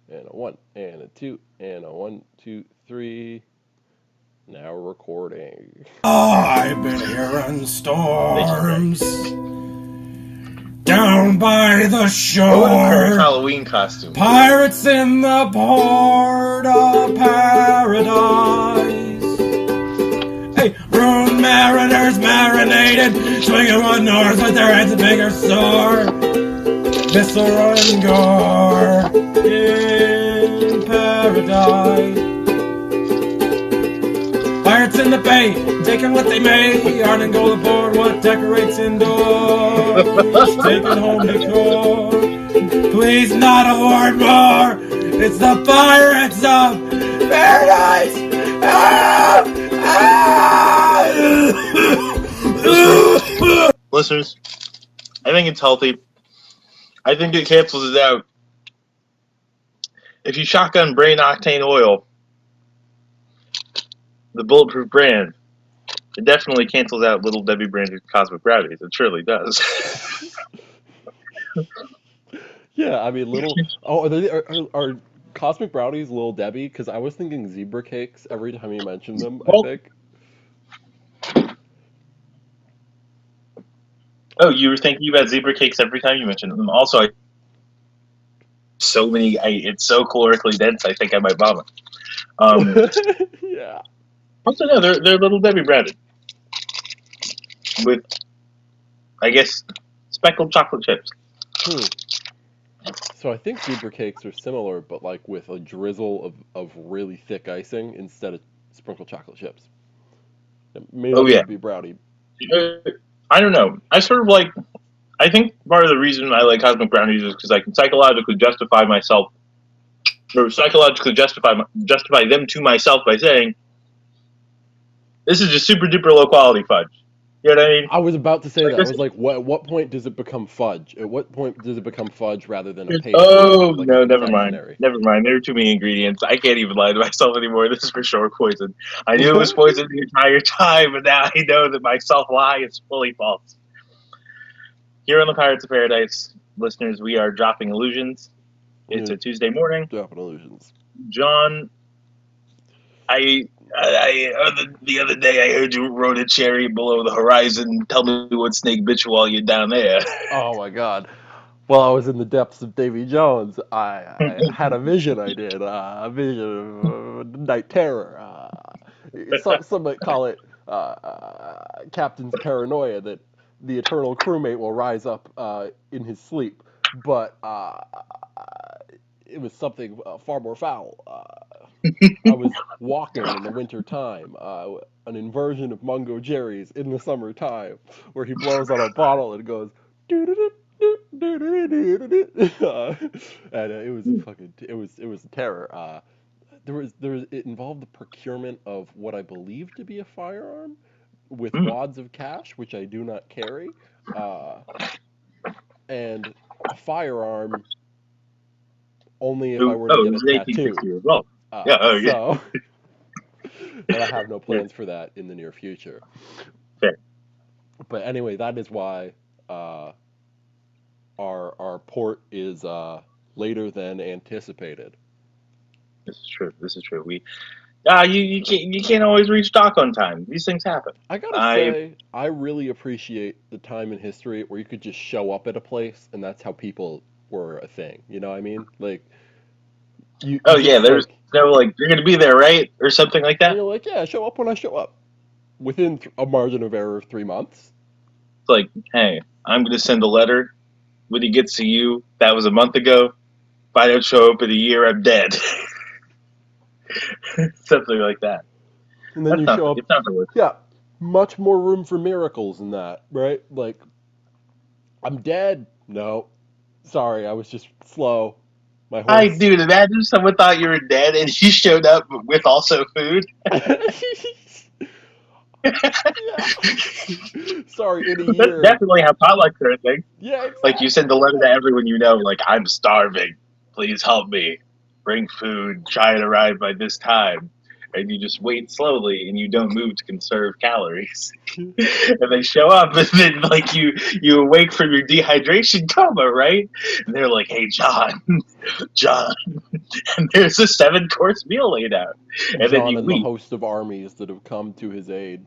and a 1 and a 2 and a 1, 2, 3. Now recording. I've been hearing Thank you, Greg. storms down by the I want a current shore. Halloween costume. Pirates in the port of paradise. Hey, ruined mariners marinated, swinging one north with their heads bigger sore. Viscera and gore in paradise. Pirates in the bay, taking what they may. Yarn and gold aboard, what decorates indoors. Taking home decor. Please not a word more. It's the Pirates of Paradise. Ah! Listeners, I think it's healthy. I think it cancels it out. If you shotgun brain octane oil, the bulletproof brand, it definitely cancels out Little Debbie branded cosmic brownies. It surely does. Yeah, I mean, little. Oh, are Cosmic Brownies Little Debbie? Because I was thinking zebra cakes every time you mentioned them, I Well, think. oh, you were thinking about zebra cakes every time you mentioned them. Also, so many. It's so calorically dense. I think I might vomit. Um, Yeah. also, no, they're Little Debbie branded with, I guess, speckled chocolate chips. Hmm. So I think zebra cakes are similar, but like with a drizzle of really thick icing instead of sprinkled chocolate chips. It may Oh not yeah. even be brownie. I don't know. I sort of like. I think part of the reason I like cosmic brownies is because I can psychologically justify myself, or psychologically justify them to myself by saying this is just super duper low quality fudge. You know what I mean? I was about to say So I that. I guess. was like, what? At what point does it become fudge? At what point does it become fudge rather than a pastry, Oh like a no, never mind. confectionery? Never mind. There are too many ingredients. I can't even lie to myself anymore. This is for sure poison. I knew it was poison the entire time, but now I know that my self lie is fully false. Here on the Pirates of Paradise, listeners, we are dropping illusions. It's Yeah, a Tuesday morning. dropping illusions. John, the other day I heard you rode a cherry below the horizon. Tell me what snake bit you while you're down there. Oh my God. While I was in the depths of Davy Jones, I had a vision. I did a vision of night terror. Some might call it captain's paranoia that the eternal crewmate will rise up in his sleep, but it was something far more foul. I was walking in the winter time, an inversion of Mungo Jerry's in the summertime, where he blows on a bottle and goes, and it was a fucking, it was terror. It involved the procurement of what I believe to be a firearm with wads of cash, which I do not carry, uh, and a firearm only if I Oh, were to it get a was tattoo. 1860 as well. Yeah, oh yeah, So, but I have no yeah, plans for that in the near future. fair. But anyway, that is why uh, our port is later than anticipated. This is true. This is true. You can't always reach dock on time. These things happen. I gotta I say, I really appreciate the time in history where you could just show up at a place and that's how people were a thing. You know what I mean? Like you oh yeah, just there's like, no like you're gonna be there, right, or something like and that. you're like, yeah, show up when I show up within a margin of error of 3 months. It's like, hey, I'm gonna send a letter. When he gets to you, that was a month ago. If I don't show up in a year, I'm dead. Something like that. And then you show up, It's not the worst. yeah, much more room for miracles in that, right? Like, I'm dead. No, sorry, I was just slow. My I horse. dude, imagine someone thought you were dead and you showed up with also food. Yeah. Sorry, in a That's year. definitely how potlucks are a thing. Yeah, Like you exactly. send a letter to everyone you know, like I'm starving. Please help me. Bring food. Try and arrive by this time. and you just wait slowly and you don't move to conserve calories. And they show up, and then like you awake from your dehydration coma, right? And they're like, "Hey, John, John," and there's a 7-course meal laid out, and then John you and the eat. host of armies that have come to his aid.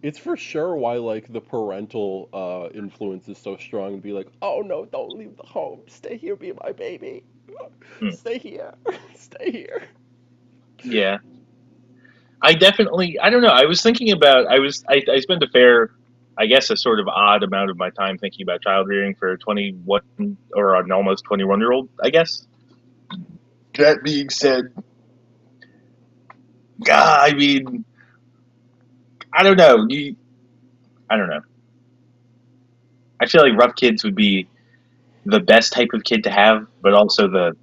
It's for sure why like the parental influence is so strong. And be like, oh no, don't leave the home. Stay here, be my baby. Stay here. Stay here. Yeah, I definitely. I don't know. I was thinking about. I spent a fair, I guess, a sort of odd amount of my time thinking about child rearing for a 21 or an almost 21-year-old. I guess. That being said, I mean, I don't know. I don't know. I feel like rough kids would be the best type of kid to have, but also the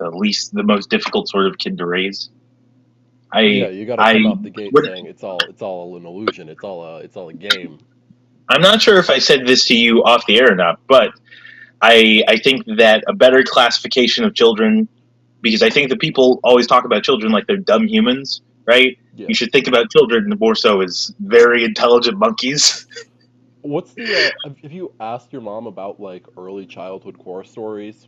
most difficult sort of kid to raise. Yeah, I you got to I come out the gate would. saying it's all an illusion. It's all a game. I'm not sure if I said this to you off the air or not, but I think that a better classification of children, because I think that people always talk about children like they're dumb humans, right? Yeah. You should think about children more so as very intelligent monkeys. What's the have you asked your mom about like early childhood Quar stories,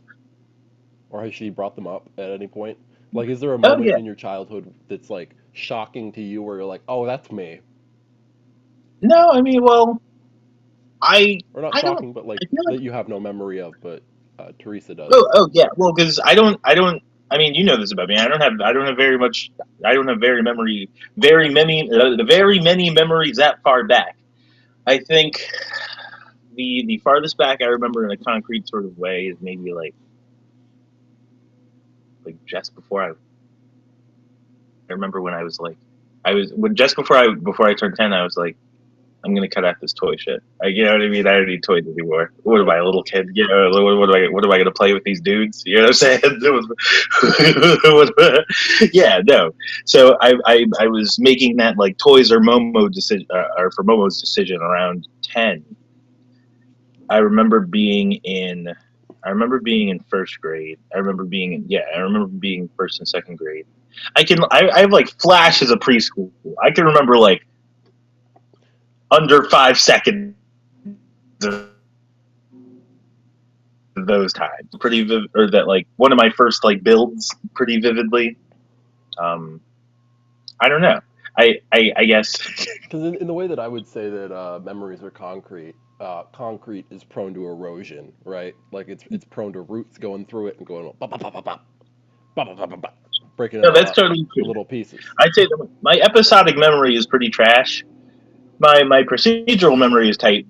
or has she brought them up at any point? Like, is there a Oh moment yeah. in your childhood that's like shocking to you, where you're like, oh, that's me, No, I mean, well, I or not I don't. shocking, but like I feel like that you have no memory of, but Teresa does. oh yeah. Well, because I don't. I mean, you know this about me. I don't have very much. I don't have very many memories that far back. I think the farthest back I remember in a concrete sort of way is maybe like just before I remember when I was when just before I turned 10, I was like, I'm gonna cut out this toy shit. You know what I mean? I don't need toys anymore. What am I, a little kid? You know, what am I gonna play with these dudes? You know what I'm saying? Yeah, no. So I was making that like toys or Momo decision, or for Momo's decision around 10. I remember being in I remember being in first grade. I remember being first and second grade. I have like flashes of preschool. I can remember like under 5 seconds of those times. Pretty vivid, or that like one of my first like builds pretty vividly. Um, I don't know. I guess. Because in the way that I would say that memories are concrete, concrete is prone to erosion, right? Like it's prone to roots going through it and going bop, bop, bop, bop, bop, bop, bop, bop, bop, bop, breaking it No, all that's up totally in true. little pieces. I'd say that my episodic memory is pretty trash. My procedural memory is tight.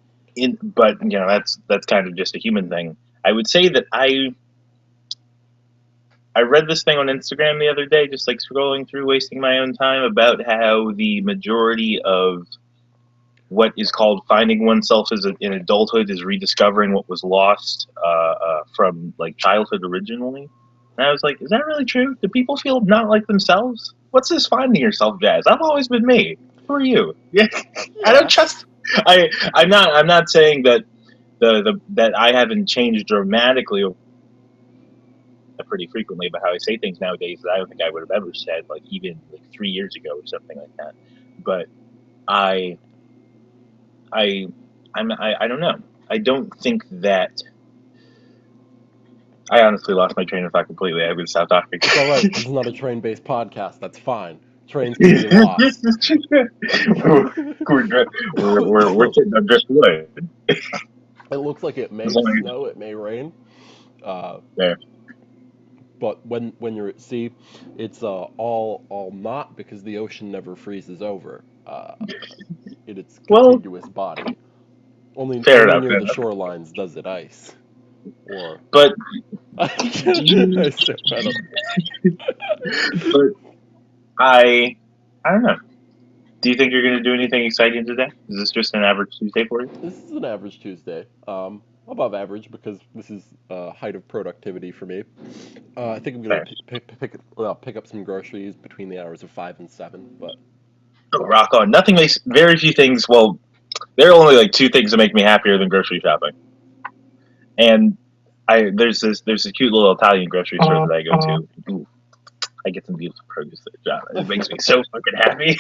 But that's kind of just a human thing. I would say that I read this thing on Instagram the other day, just like scrolling through, wasting my own time, about how the majority of what is called finding oneself in adulthood is rediscovering what was lost from like childhood originally. And I was like, is that really true? Do people feel not like themselves? What's this finding yourself jazz? I've always been me. Who are you? Yeah, I don't Yeah. trust. I'm not saying that that I haven't changed dramatically pretty frequently about how I say things nowadays that I don't think I would have ever said like even like 3 years ago or something like that. But I I I don't know. I don't think that I honestly lost my train of thought completely. I'm gonna stop talking. It's all right. This is not a train-based podcast. That's fine. Trains can be lost. We're sitting on just wood. It looks like it As may long as snow, it may rain, uh, there. but when you're at sea, it's all not because the ocean never freezes over in its Well, contiguous body. fair Only enough. near Fair the enough. shorelines does it ice. Or But I do you? don't. But I I don't know. Do you think you're going to do anything exciting today? Is this just an average Tuesday for you? This is an average Tuesday. Above average because this is height of productivity for me. I think I'm gonna Fair. pick up some groceries between the hours of 5 and 7. But Oh, rock on. Nothing makes very few things. Well, there are only like two things that make me happier than grocery shopping. And there's this cute little Italian grocery store that I go to. Ooh, I get some beautiful produce there, John. It makes me so fucking happy.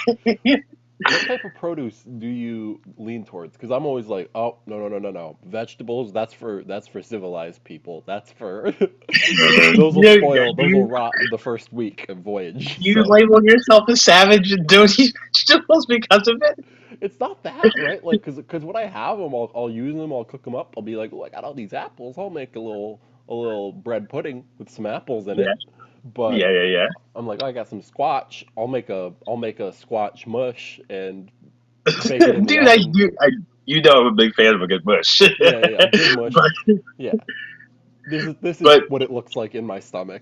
What type of produce do you lean towards? Because I'm always like, oh, no. Vegetables, that's for civilized people. That's for those will spoil, those will rot the first week of voyage. You So label yourself a savage and don't eat vegetables because of it? it's not that, right? Like, cause when I have them, I'll use them, I'll cook them up. I'll be like, oh, I got all these apples. I'll make a little bread pudding with some apples in Yeah, it. But yeah. I'm like, oh, I got some squash. I'll make a squash mush and bake it in the Dude, oven. you know I'm a big fan of a good mush. Yeah, a good mush. but, Yeah, this is but what it looks like in my stomach.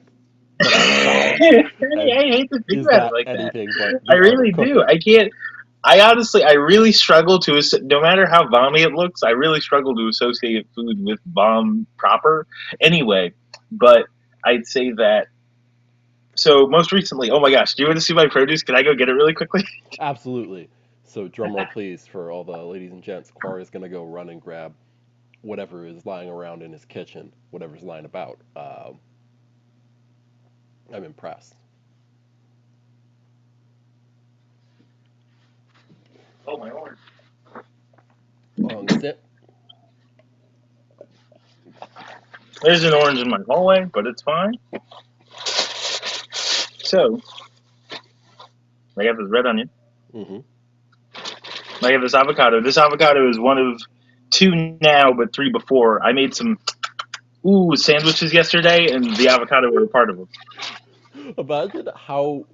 But outside, I and hate to think is about it that like that. anything but I the oven really do. cooking? I can't. I really struggle to, no matter how vommy it looks, I really struggle to associate food with vom proper anyway. But I'd say that, so most recently, oh my gosh, do you want to see my produce? Can I go get it really quickly? Absolutely. So drum roll, please, for all the ladies and gents. Quar is gonna go run and grab whatever is lying around in his kitchen, whatever's lying about. I'm impressed. Oh my lord. Long sip. There's an orange in my hallway, but it's fine. So, I have this red onion. Mm-hmm. I have this avocado. This avocado is one of two now, but three before. I made some sandwiches yesterday, and the avocado were a part of them. Imagine how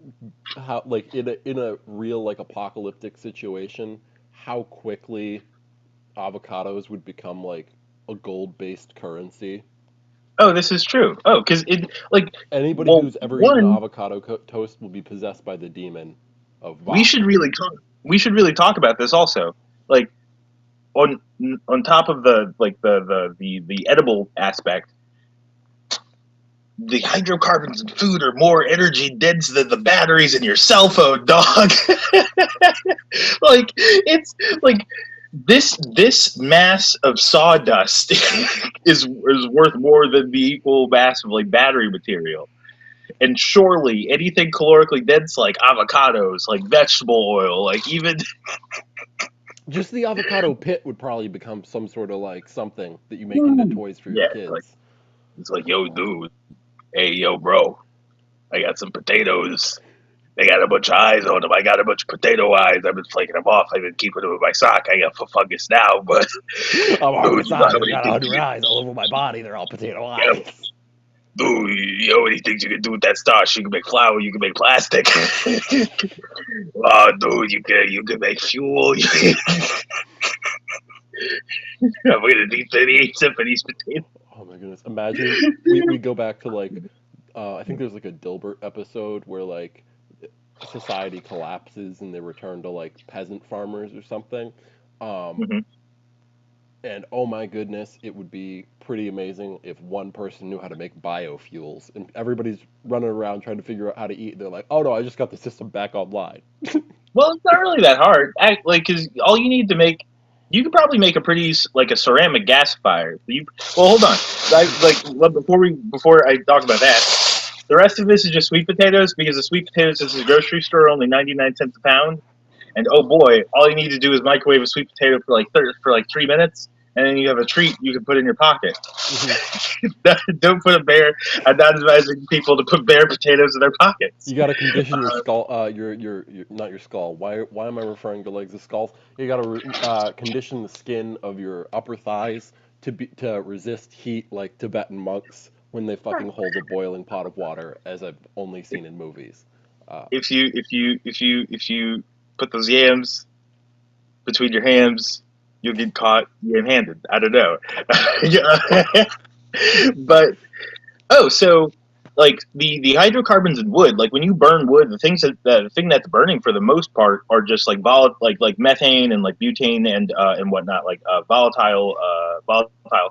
like in a real like apocalyptic situation, how quickly avocados would become like a gold-based currency. Oh, this is true. Oh, because Anybody well, who's ever eaten one, avocado toast will be possessed by the demon of we Vox. should really talk. We should really talk about this also. Like on on top of the edible aspect, the hydrocarbons in food are more energy dense than the batteries in your cell phone, dog. Like it's like this mass of sawdust is worth more than the equal mass of like battery material. And surely anything calorically dense like avocados, like vegetable oil, like even Just the avocado pit would probably become some sort of like something that you make into Woo. toys for your Yeah, like kids. it's like, yo, dude, hey, yo, bro, I got some potatoes. They got a bunch of eyes on them. I got a bunch of potato eyes. I've been flaking them off. I've been keeping them in my sock. I got fungus now, but I'm on my dude, you know side. how I many got things 100 you eyes all over my body. They're all potato can, eyes. dude, you know how many things you can do with that starch? You can make flour. You can make plastic. Oh, dude, you can make fuel. I'm gonna need 38 cents for these potatoes. Oh my goodness. Imagine we go back to like I think there's like a Dilbert episode where like society collapses and they return to like peasant farmers or something. Um, Mhm. and oh my goodness, it would be pretty amazing if one person knew how to make biofuels and everybody's running around trying to figure out how to eat. They're like, "Oh no, I just got the system back online." Well, it's not really that hard. Because all you need to make, you could probably make a like a ceramic gasifier. Well, hold on. Before I talk about that, the rest of this is just sweet potatoes because the sweet potatoes at the grocery store are only 99 cents a pound. And oh boy, all you need to do is microwave a sweet potato for like 3 minutes, and then you have a treat you can put in your pocket. Mhm. Don't put a bear. I'm not advising people to put bare potatoes in their pockets. You got to condition your skull, your not your skull. Why am I referring to legs as skulls? You got to condition the skin of your upper thighs to resist heat like Tibetan monks when they fucking hold a boiling pot of water, as I've only seen in movies. If you put those yams between your hams, you'll get caught ham-handed. I don't know. But so like the hydrocarbons in wood, like when you burn wood, the thing that's burning for the most part are just like like methane and like butane and whatnot, like volatile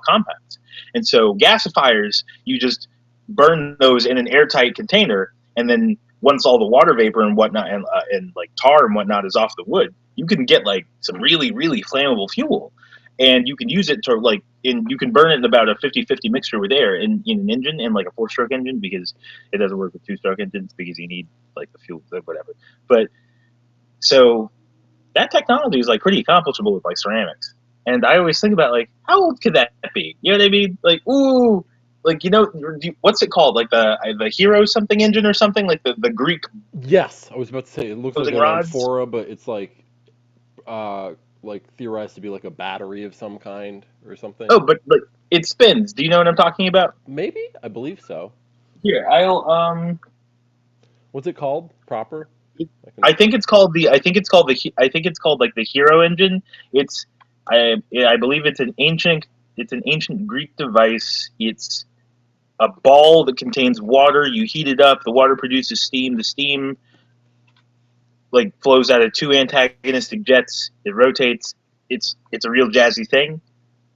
compounds. And so gasifiers, you just burn those in an airtight container, and then once all the water vapor and whatnot and like tar and whatnot is off the wood, you can get like some really flammable fuel. and you can use it to you can burn it in about a 50-50 mixture with air in an engine, and like a 4-stroke engine, because it doesn't work with 2-stroke engines because you need like the fuel, whatever. But so that technology is like pretty accomplishable with like ceramics. And I always think about like, how old could that be? You know what I mean? Like, ooh, like, what's it called? Like the Hero something engine or something, like the Greek Yes, I was about to say it looks like closing an rods. amphora, but it's like theorized to be like a battery of some kind or something. Oh, but like it spins. Do you know what I'm talking about? Maybe, I believe so. Here, I'll What's it called proper? I can. I think it's called the. I think it's called the. I think it's called like the Hero engine. It's. I believe it's an ancient. It's an ancient Greek device. It's a ball that contains water. You heat it up. The water produces steam. The steam like flows out of two antagonistic jets. It rotates. It's a real jazzy thing,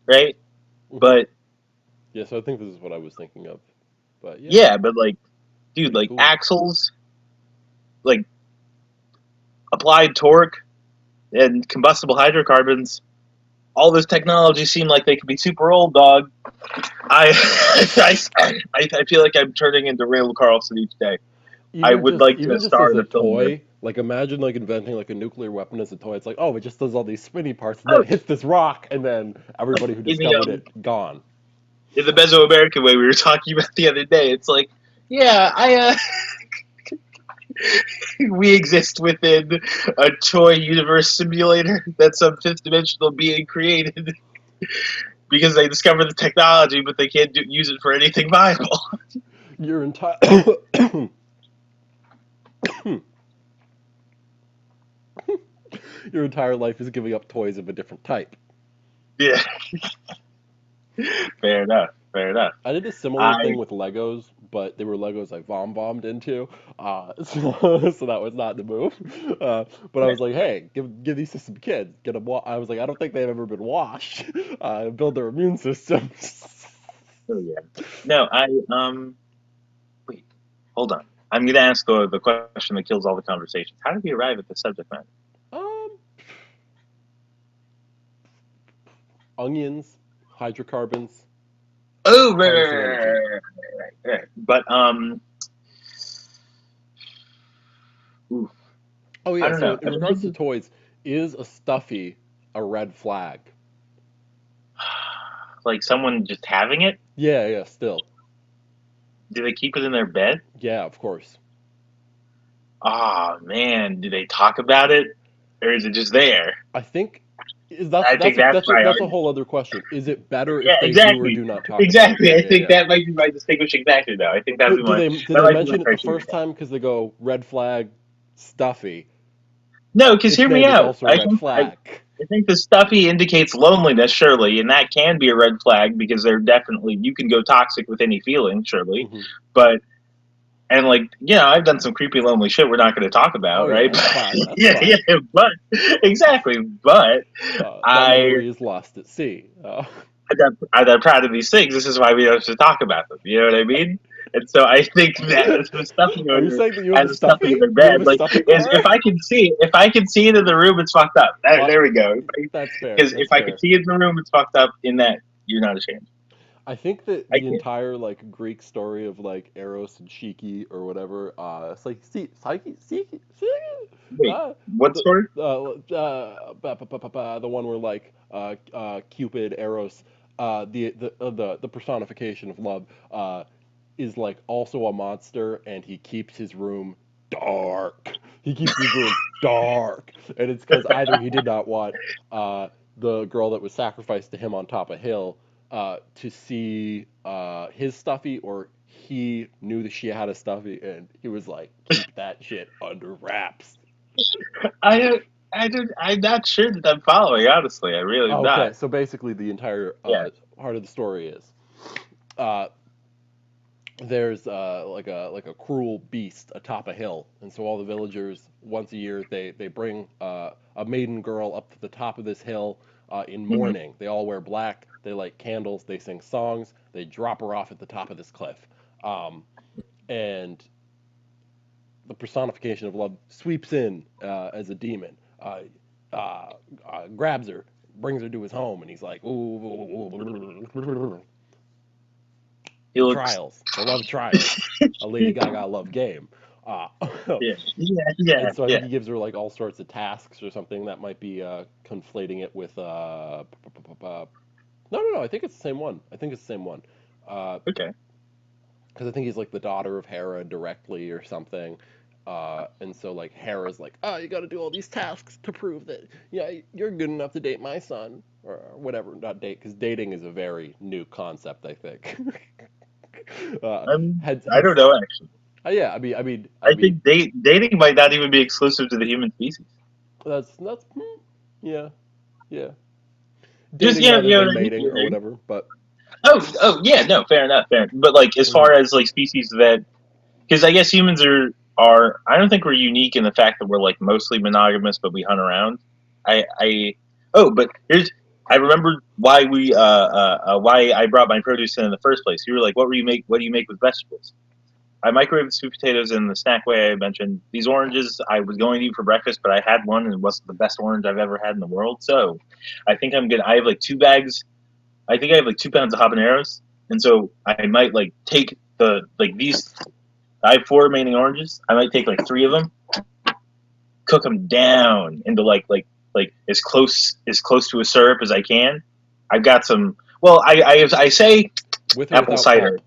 right? Hmm. But Yeah, so I think this is what I was thinking of. But yeah, yeah, but like, dude, pretty like cool. axles, like applied torque and combustible hydrocarbons, all this technology seem like they could be super old, dog. I, I feel like I'm turning into Randall Carlson each day. I would like to Even just star as in a a film where, toy, like imagine like inventing like a nuclear weapon as a toy. It's like, oh, it just does all these spinny parts, and then oh, it hits this rock, and then everybody who in the discovered it gone. Mesoamerican way we were talking about the other day. It's like, yeah, we exist within a toy universe simulator that some fifth dimensional being created because they discovered the technology, but they can't use it for anything viable. Your entire your entire life is giving up toys of a different type. Yeah, fair enough. Fair enough. I did a similar I thing with Legos, but they were Legos I vom bombed into, so that was not the move. But I was like, hey, give these to some kids. Get them. I was like, I don't think they've ever been washed. Build their immune systems. oh yeah. No, wait, hold on. I'm gonna ask the question that kills all the conversations. How did we arrive at the subject matter? um, Onions, hydrocarbons, Oh, harnessing energy. right. But ooh, Oh I yeah. don't So know. in I've been regards to thinking, toys, is a stuffy a red flag? like someone just having it. Yeah, yeah. Still, Do they keep it in their bed? yeah, of course. Ah, man, do they talk about it, or is it just there? I think I think that's my that's a argument. whole other question. Is it better Yeah, if they do or exactly, do not talk about it? exactly. Yeah, I yeah, think yeah. that might be my distinguishing factor, though. I think that would be Do that they might be my mention it the criteria. first time because they go red flag, stuffy? No, because Its hear me name is out. also a red flag. I think the stuffy indicates loneliness, surely, and that can be a red flag because they're definitely you can go toxic with any feeling, surely, Hmm. but and like I've done some creepy lonely shit we're not going to talk about, Oh yeah, right? that's fine. That's Yeah, fine. but exactly, but That I memory is lost at sea. I'm proud of these things. This is why we have to talk about them. You know what I mean? And so I think that the stuffy Are you owner saying that you have has a a stuffy stuffy? in their You have bed. a Like, stuffy is car? if I can see it in the room, it's fucked up. Uh, There we go. that's fair. Because if That's I can fair. see it in the room, it's fucked up. In that you're not ashamed. I think that I the can't. entire like Greek story of like Eros and Shiki or whatever, it's like Wait, uh, what the story? the one where like Cupid, Eros, the personification of love, is like also a monster, and he keeps his room dark. He keeps his room dark, and it's because either he did not want the girl that was sacrificed to him on top of hill to see his stuffy, or he knew that she had a stuffy, and he was like, keep that shit under wraps. I don't. I'm not sure that I'm following. Honestly, I really am Okay, not. so basically, the entire Yeah. heart of the story is uh, there's like a cruel beast atop a hill, and so all the villagers once a year they bring a maiden girl up to the top of this hill in Hmm. mourning. They all wear black. They light candles. They sing songs. They drop her off at the top of this cliff, and the personification of love sweeps in as a demon, uh, grabs her, brings her to his home, and he's like, ooh, He the looks. trials, the love trials, a Lady Gaga love game. Uh, Yeah, yeah, yeah, and so I think yeah. he gives her like all sorts of tasks or something that might be conflating it with no, I think it's the same one. I think it's the same one. Because Okay. I think he's like the daughter of Hera directly or something. And so like Hera's like, oh, you got to do all these tasks to prove that yeah you're good enough to date my son or whatever. Not date because dating is a very new concept. I think. I'm. Heads I heads. don't know actually. Yeah, I I mean think dating might not even be exclusive to the human species. that's yeah, yeah. Just Dating rather you know than what I mean. mating or whatever. But Oh yeah, no, fair enough, fair. But like as mhm. far as like species that, because I guess humans are I don't think we're unique in the fact that we're like mostly monogamous, but we hunt around. I oh, but here's I remembered why I brought my produce in the first place. You were like, what do you make with vegetables? I microwaved sweet potatoes in the snack way I mentioned. These oranges I was going to eat for breakfast, but I had one and it wasn't the best orange I've ever had in the world. So I think I'm gonna. I have like 2 bags. I think I have like 2 pounds of habaneros, and so I might like take the like these. I have 4 remaining oranges. I might take like 3 of them, cook them down into like as close to a syrup as I can. I've got some. Well, I say With or apple without cider. pulp.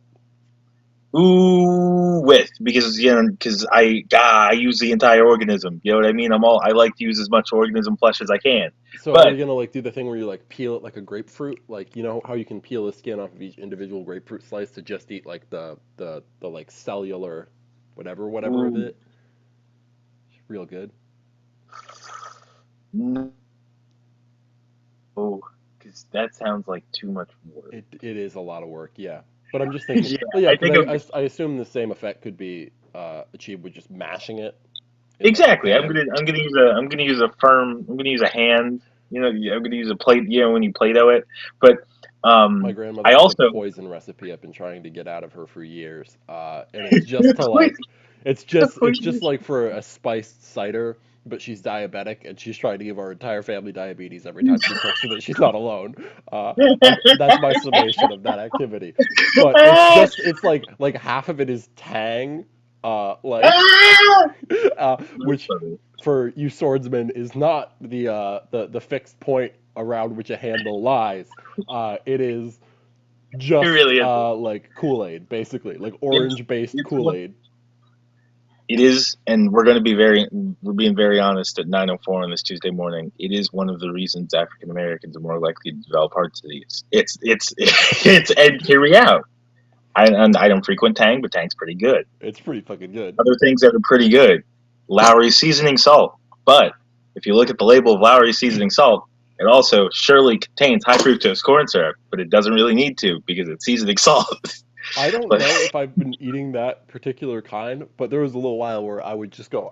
Ooh, with because because I use the entire organism. You know what I mean? I like to use as much organism flesh as I can. So are But you gonna like do the thing where you like peel it like a grapefruit? Like you know how you can peel the skin off of each individual grapefruit slice to just eat like the like cellular whatever of ooh, it? Real good. no, because that sounds like too much work. It is a lot of work, yeah. But I'm just thinking, Yeah, well, yeah, I because think I'm I assume the same effect could be achieved with just mashing it in like a exactly. pan. I'm gonna use a firm. I'm gonna use a hand. You know, I'm gonna use a plate. You know, when you Play-Doh it. But My I grandmother has a also poison recipe I've been trying to get out of her for years, and it's just to like, it's just like for a spiced cider, but she's diabetic and she's trying to give our entire family diabetes every time she cooks so that she's not alone. That's my summation of that activity. But it's like half of it is tang, like which for you swordsmen is not the fixed point around which a handle lies. It is it just really is. like Kool-Aid, basically, like It's orange-based it's one. Kool-Aid. It is, and we're being very honest at 9:04 on this Tuesday morning. It is one of the reasons African Americans are more likely to develop heart disease. It's and hear me out. I don't frequent Tang, but Tang's pretty good. It's pretty fucking good. Other things that are pretty good, Lowry seasoning salt. But if you look at the label of Lowry seasoning salt, it also surely contains high fructose corn syrup, but it doesn't really need to because it's seasoning salt. I don't But know if I've been eating that particular kind, but there was a little while where I would just go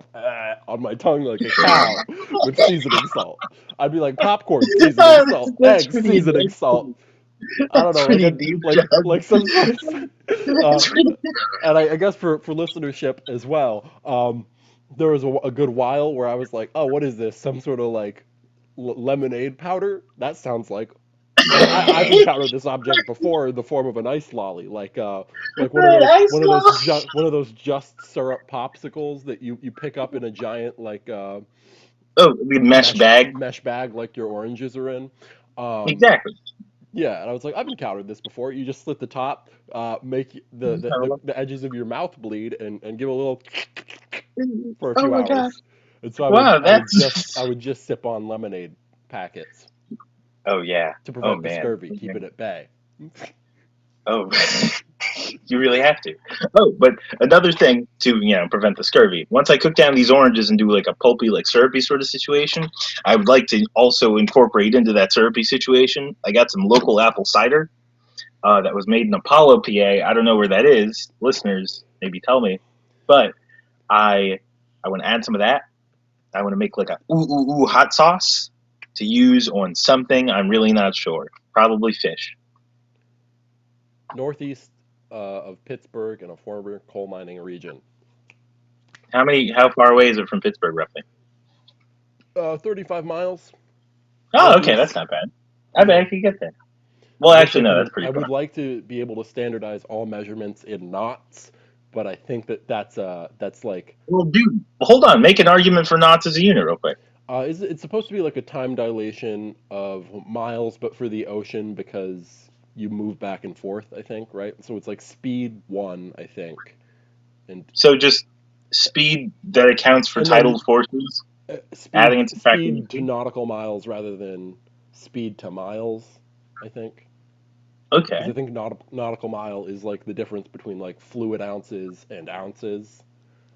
on my tongue like a cow with seasoning salt. I'd be like popcorn seasoning salt, that's eggs pretty. seasoning salt. I don't know, Pretty deep, John. like some sort of, uh, That's pretty. and I guess for listenership as well, there was a good while where I was like, oh, what is this? Some sort of like lemonade powder? That sounds like I've encountered this object before in the form of an ice lolly, like Ice one of those just syrup popsicles that you pick up in a giant like Oh, the mesh bag. mesh bag like your oranges are in. Um, Exactly. yeah, and I was like, I've encountered this before. You just slit the top, make the edges of your mouth bleed, and give a little for a Oh few my god! hours. And so Wow, I that's. would just sip on lemonade packets Oh yeah. to Oh prevent the man. scurvy, keep it at bay. Oh, you really have to. Oh, but another thing to prevent the scurvy. Once I cook down these oranges and do like a pulpy, like syrupy sort of situation, I would like to also incorporate into that syrupy situation. I got some local apple cider that was made in Apollo, PA. I don't know where that is. Listeners, maybe tell me. But I I want to add some of that. I want to make like a hot sauce to use on something. I'm really not sure. Probably fish. Northeast of Pittsburgh in a former coal mining region. How far away is it from Pittsburgh roughly? 35 miles. Oh, Like okay, it's that's not bad. I bet yeah. I could get there. I Well, wish actually, I no, that's can. pretty I far. would like to be able to standardize all measurements in knots, but I think that that's like Well, dude, hold on. Make an argument for knots as a unit, real quick. is it's supposed to be like a time dilation of miles, but for the ocean because you move back and forth. I think right. So it's like speed one, I think, and So just speed that accounts for and then tidal forces, adding speed and subtracting the speed to speed. nautical miles rather than speed to miles. I think. Because Okay. I think nautical mile is like the difference between like fluid ounces and ounces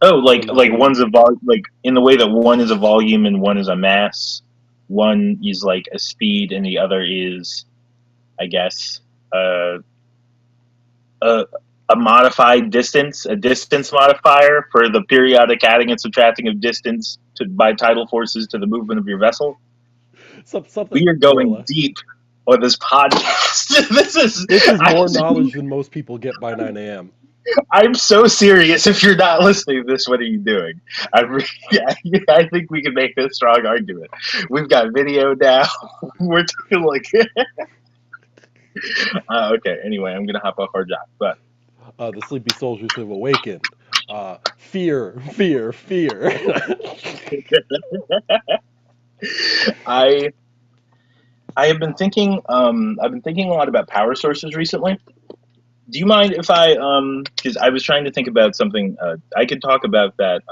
Oh, for like measuring. one's a like in the way that one is a volume and one is a mass. One is like a speed, and the other is, I guess, uh, a a modified distance, a distance modifier for the periodic adding and subtracting of distance to by tidal forces to the movement of your vessel. Something We are more or going less. deep on this podcast. This is This is I more knowledge than most people get by 9 a.m. I'm so serious. If you're not listening to this, what are you doing? Yeah, I think we can make this strong argument. We've got video now. We're talking like, okay. Anyway, I'm gonna hop off our job, but The sleepy soldiers have awakened. Fear, fear, fear. I I have been thinking. I've been thinking a lot about power sources recently. Do you mind if I because I was trying to think about something. I could talk about that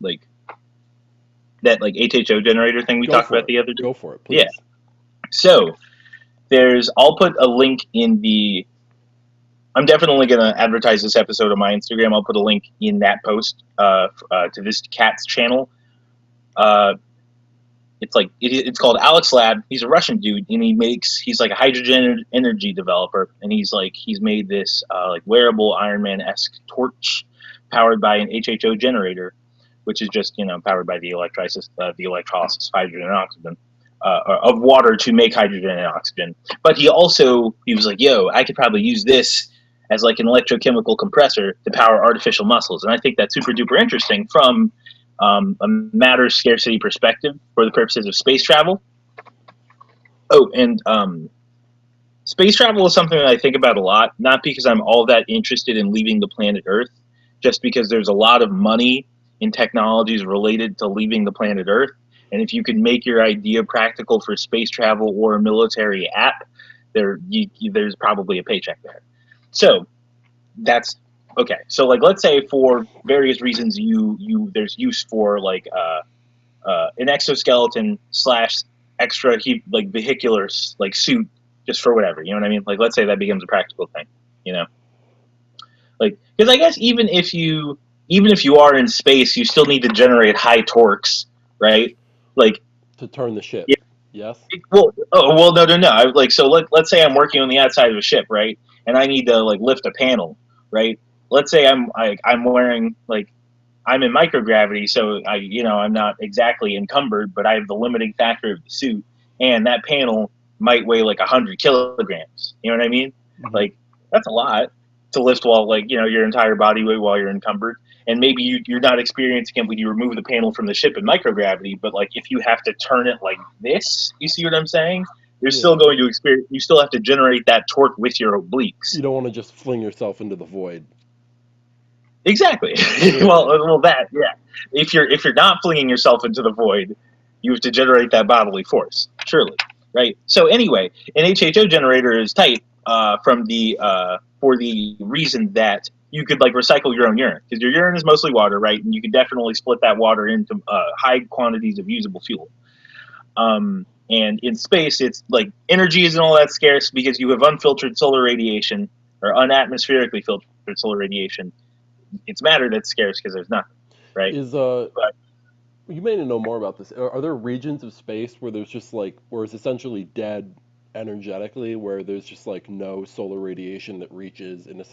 like like HHO generator thing we Go talked for about it. the other day. Go for it, Yeah. please. So I'll put a link in the. I'm definitely going to advertise this episode on my Instagram. I'll put a link in that post to this cat's channel. Uh, it's called Alex Lab. He's a Russian dude, and he's like a hydrogen energy developer, and he's made this like wearable Iron Man esque torch powered by an HHO generator, which is just powered by the electrolysis of hydrogen and oxygen. Of water to make hydrogen and oxygen, but he was like, "Yo, I could probably use this as like an electrochemical compressor to power artificial muscles," and I think that's super duper interesting from a matter scarcity perspective for the purposes of space travel. Oh, and space travel is something that I think about a lot, not because I'm all that interested in leaving the planet Earth, just because there's a lot of money in technologies related to leaving the planet Earth. And if you can make your idea practical for space travel or a military app, there's probably a paycheck there. So that's okay. So like, let's say for various reasons, there's use for like an exoskeleton slash extra like vehicular like suit just for whatever. You know what I mean? Like, let's say that becomes a practical thing. You know, like because I guess even if you are in space, you still need to generate high torques, right? Like, To turn the ship. yeah, Yes? no. Like, so let's say I'm working on the outside of a ship, right? And I need to like lift a panel, right? Let's say I'm wearing like I'm in microgravity, so I'm not exactly encumbered, but I have the limiting factor of the suit, and that panel might weigh like 100 kilograms. You know what I mean? Hmm. Like that's a lot to lift while like your entire body weight while you're encumbered, and maybe you're not experiencing it when you remove the panel from the ship in microgravity, but like if you have to turn it like this, you see what I'm saying? You're still Yeah. going to experience. You still have to generate that torque with your obliques. You don't want to just fling yourself into the void. Exactly. Surely. That yeah. If you're not flinging yourself into the void, you have to generate that bodily force. Surely, right? So anyway, an HHO generator is tight from the for the reason that you could like recycle your own urine because your urine is mostly water, right? And you could definitely split that water into high quantities of usable fuel. And in space, it's like energy isn't all that scarce because you have unfiltered solar radiation or unatmospherically filtered solar radiation. It's matter that's scarce because there's nothing, right? Is But You may know more about this. Are there regions of space where there's just like where it's essentially dead energetically, where there's just like no solar radiation that reaches in a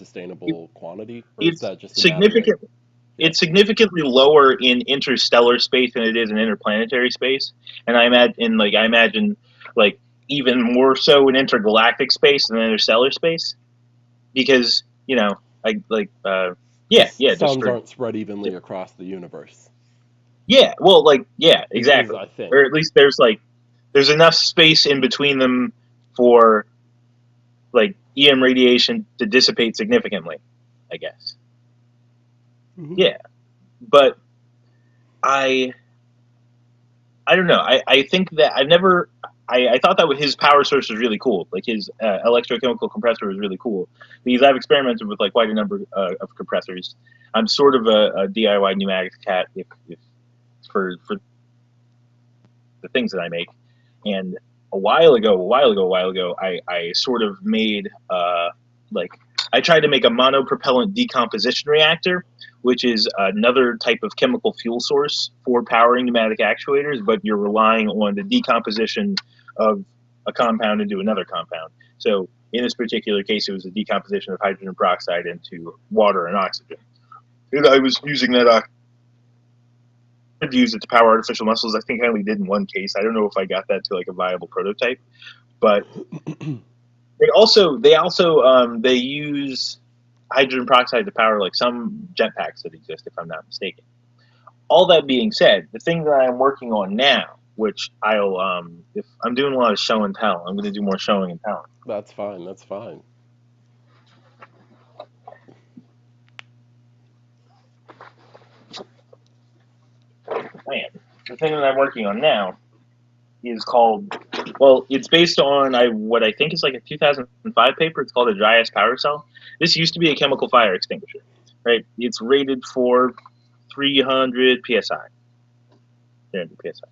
it, sustainable quantity, or is it's that just a matter of significant. yeah? It's significantly lower in interstellar space than it is in interplanetary space, and I imagine like even more so in intergalactic space than interstellar space because like Because just suns for aren't spread evenly across the universe. yeah, well, like yeah, Is exactly, I think. or at least there's like there's enough space in between them for like EM radiation to dissipate significantly, I guess. Mm-hmm. Yeah, but I I don't know. I think that I've never. I thought that his power source was really cool. Like his electrochemical compressor was really cool. Because I've experimented with like quite a number of compressors. I'm sort of a DIY pneumatics cat if for the things that I make. And a while ago, I sort of made like I tried to make a monopropellant decomposition reactor, which is another type of chemical fuel source for powering pneumatic actuators, but you're relying on the decomposition of a compound into another compound. So in this particular case, it was the decomposition of hydrogen peroxide into water and oxygen. And I was using that use it to power artificial muscles. I think I only did in one case. I don't know if I got that to like a viable prototype, but they use hydrogen peroxide to power like some jetpacks that exist, if I'm not mistaken. All that being said, the thing that I'm working on now, which I'll if I'm doing a lot of show and tell, I'm going to do more showing and telling. That's fine. That's fine. Man, the thing that I'm working on now is called, well, it's based on what I think is like a 2005 paper. It's called a dry ice power cell. This used to be a chemical fire extinguisher, right? It's rated for 300 psi. 300 psi.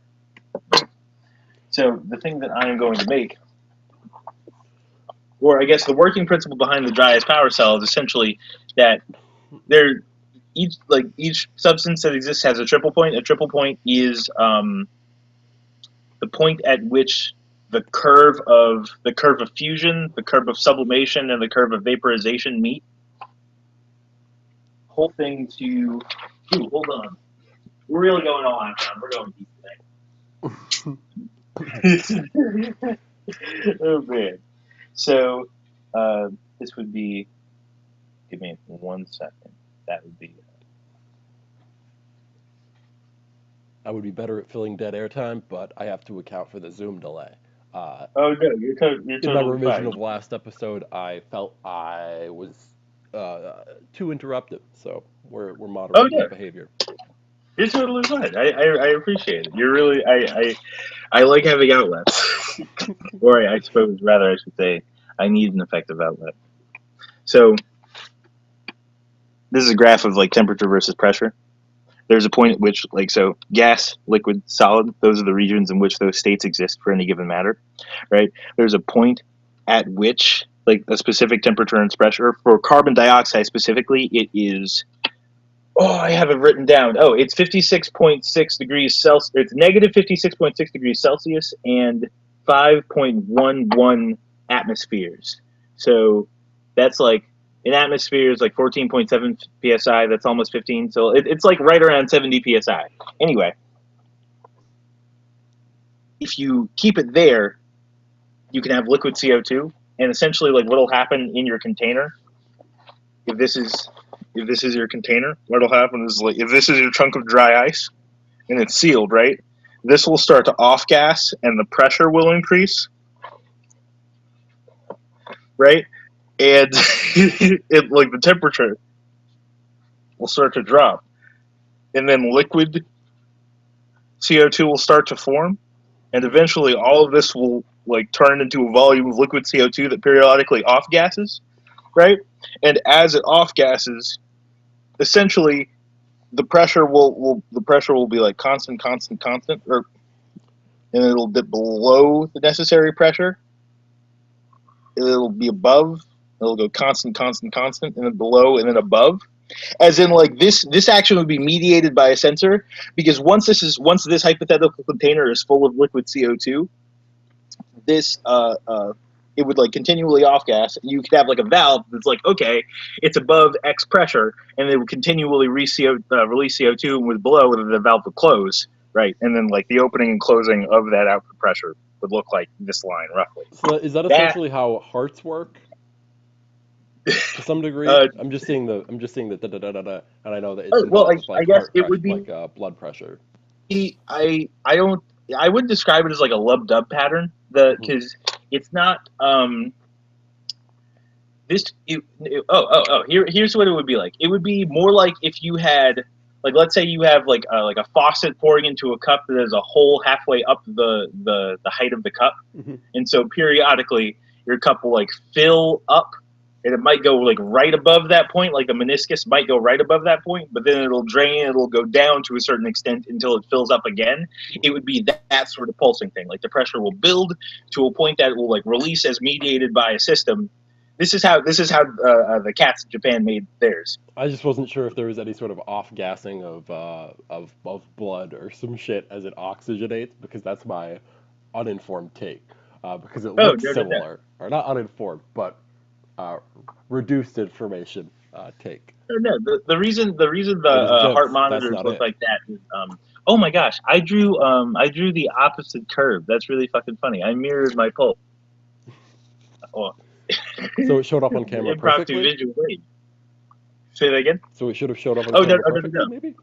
So the thing that I am going to make, or I guess the working principle behind the dry ice power cell is essentially that there each substance that exists has a triple point. A triple point is the point at which the curve of fusion, the curve of sublimation, and the curve of vaporization meet. Whole thing to. Ooh, hold on. We're really going all out now. We're going deep today. Oh man. So this would be. Give me 1 second. That would be. I would be better at filling dead air time, but I have to account for the Zoom delay. Uh, Oh no, you're in my totally revision fine. of last episode, I felt I was too interrupted, so we're Oh moderating yeah, that behavior. you're totally fine. I appreciate it. You're really I like having outlets, or I suppose rather I should say I need an effective outlet. So this is a graph of like temperature versus pressure. There's a point at which so gas, liquid, solid, those are the regions in which those states exist for any given matter, right? There's a point at which like a specific temperature and pressure for carbon dioxide specifically, it is I have it written down. Oh, it's 56.6 degrees Celsius. It's negative 56.6 degrees Celsius and 5.11 atmospheres. So that's like an atmosphere is like 14.7 psi. That's almost 15. So it's like right around 70 psi. Anyway, if you keep it there, you can have liquid CO2. And essentially, like what'll happen in your container, if this is your container, what'll happen is like if this is your chunk of dry ice and it's sealed, right? This will start to off gas and the pressure will increase, right? And like the temperature will start to drop. And then liquid CO2 will start to form. And eventually all of this will like turn into a volume of liquid CO2 that periodically off gases, right? And as it off gases, essentially the pressure will be like constant, or and it'll dip below the necessary pressure. It'll be above. It'll go constant, and then below, and then above. As in, like this action would be mediated by a sensor because once this hypothetical container is full of liquid CO2, this it would like continually off gas. You could have like a valve that's like, okay, it's above X pressure, and it would continually release CO2, and with below, the valve would close, right? And then like the opening and closing of that output pressure would look like this line roughly. So is that That essentially how hearts work to some degree? uh, I'm just seeing the da da da da da, and I know that it's well, involved with I like guess heart it pressure, would be. like blood pressure. I don't. I would describe it as like a lub-dub pattern. Because it's not here's what it would be like. It would be more like if you had, like, let's say you have like a faucet pouring into a cup that has a hole halfway up the height of the cup, and so periodically your cup will like fill up, and it might go like right above that point, like the meniscus might go right above that point, but then it'll drain, it'll go down to a certain extent until it fills up again. It would be that sort of pulsing thing. Like the pressure will build to a point that it will like release as mediated by a system. This is how the cats in Japan made theirs. I just wasn't sure if there was any sort of off-gassing of blood or some shit as it oxygenates, because that's my uninformed take. Because it Oh, looks no. similar, or not uninformed, but reduced information take. No, the reason Ladies and heart gents, that's monitors not look it. like that is oh my gosh, I drew the opposite curve. That's really fucking funny. I mirrored my pulse. Oh. So it showed up on camera Impromptu perfectly? visual aid. Say that again? So it should have showed up on Oh camera no. perfectly, maybe?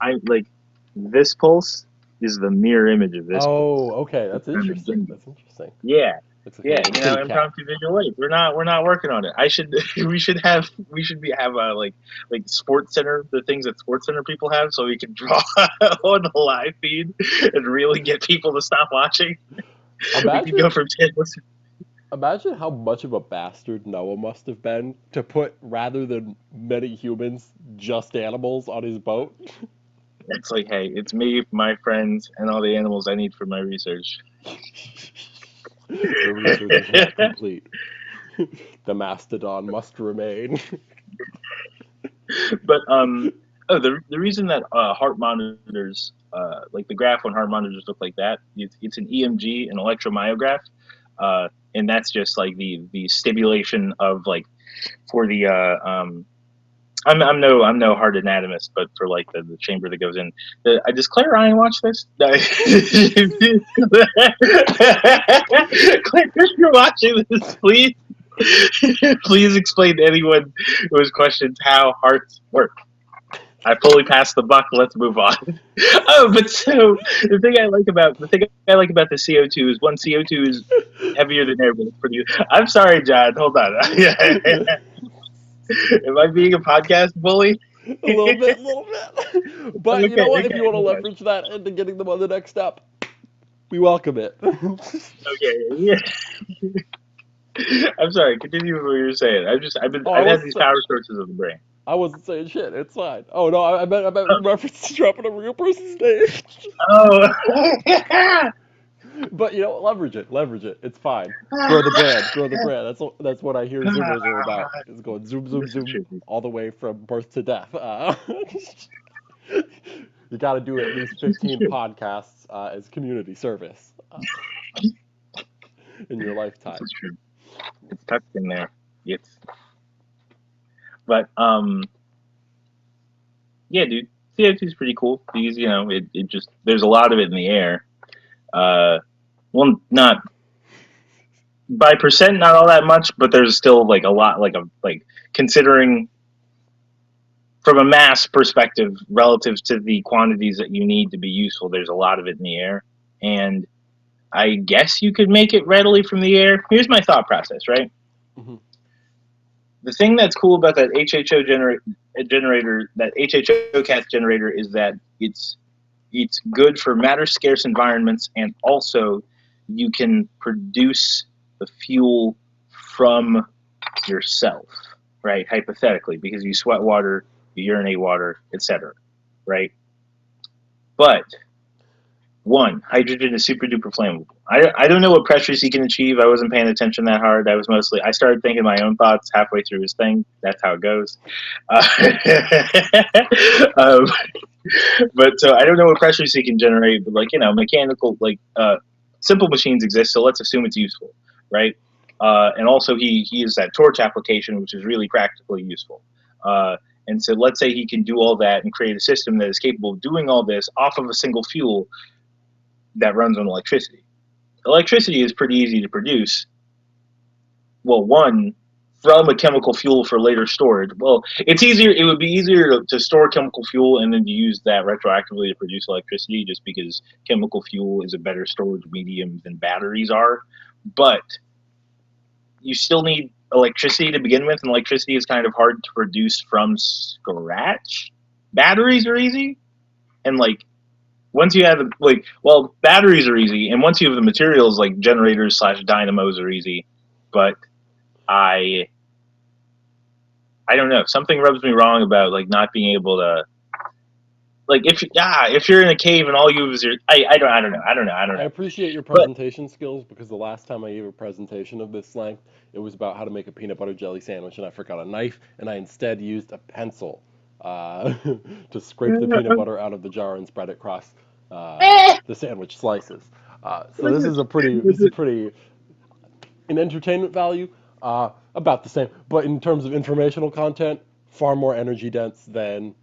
I like this pulse is the mirror image of this Oh, pulse. okay, that's interesting. That's interesting. Yeah. Looks like Yeah, a kitty cat. impromptu visual aid. We're not working on it. We should have like Sports Center, the things that Sports Center people have, so we can draw on the live feed and really get people to stop watching. We could go from 10 listeners. Imagine how much of a bastard Noah must have been to put, rather than many humans, just animals on his boat. It's like, hey, it's me, my friends, and all the animals I need for my research. The research is not complete. The mastodon must remain. But the reason that heart monitors, like the graph on heart monitors look like that, it's an EMG, an electromyograph, and that's just like the stimulation of like for the I'm no heart anatomist, but for like the chamber that goes in. Does Claire Ryan watch this? Claire, if you're watching this, please please explain to anyone who has questions how hearts work. I fully passed the buck. Let's move on. Oh, but so the thing I like about the CO2 is one, CO2 is heavier than air, but it's pretty. I'm sorry, John. Hold on. Am I being a podcast bully? A little bit. But you know what? If you want to Okay. leverage that into getting them on the next step, we welcome it. Okay. Yeah. I'm sorry. Continue what you were saying. I've had these power sources of the brain. I wasn't saying shit. It's fine. Oh no, I meant in reference to dropping a real person's name. Oh. But you know, leverage it. It's fine. Grow the brand. That's what I hear Zoomers are about. Is going zoom all the way from birth to death. You got to do at least 15 podcasts as community service in your lifetime. This is true. It's tucked in there. Yes. But yeah, dude, CO2 is pretty cool because it just there's a lot of it in the air. Well, not by percent, not all that much, but there's still like a lot, like considering from a mass perspective relative to the quantities that you need to be useful. There's a lot of it in the air, and I guess you could make it readily from the air. Here's my thought process, right? Mm-hmm. The thing that's cool about that HHO generator, that HHO cat generator, is that it's good for matter scarce environments, and also you can produce the fuel from yourself, right? Hypothetically, because you sweat water, you urinate water, etc., right? But one, hydrogen is super duper flammable. I don't know what pressures he can achieve. I wasn't paying attention that hard. I started thinking my own thoughts halfway through his thing. That's how it goes. But so I don't know what pressures he can generate, but mechanical, simple machines exist, so let's assume it's useful, right? And also he has that torch application, which is really practically useful. And so let's say he can do all that and create a system that is capable of doing all this off of a single fuel that runs on electricity. Electricity is pretty easy to produce. Well, one, from a chemical fuel for later storage. Well, it's easier. It would be easier to store chemical fuel and then to use that retroactively to produce electricity, just because chemical fuel is a better storage medium than batteries are. But you still need electricity to begin with, and electricity is kind of hard to produce from scratch. Batteries are easy, and like once you have batteries are easy, and once you have the materials, like generators slash dynamos are easy. But I I don't know. Something rubs me wrong about like not being able to like if you're in a cave and all you have is your I don't I know. appreciate your But presentation skills because the last time I gave a presentation of this length, it was about how to make a peanut butter jelly sandwich, and I forgot a knife, and I instead used a pencil to scrape the peanut butter out of the jar and spread it across the sandwich slices. So this is pretty in entertainment value, about the same, but in terms of informational content, far more energy dense than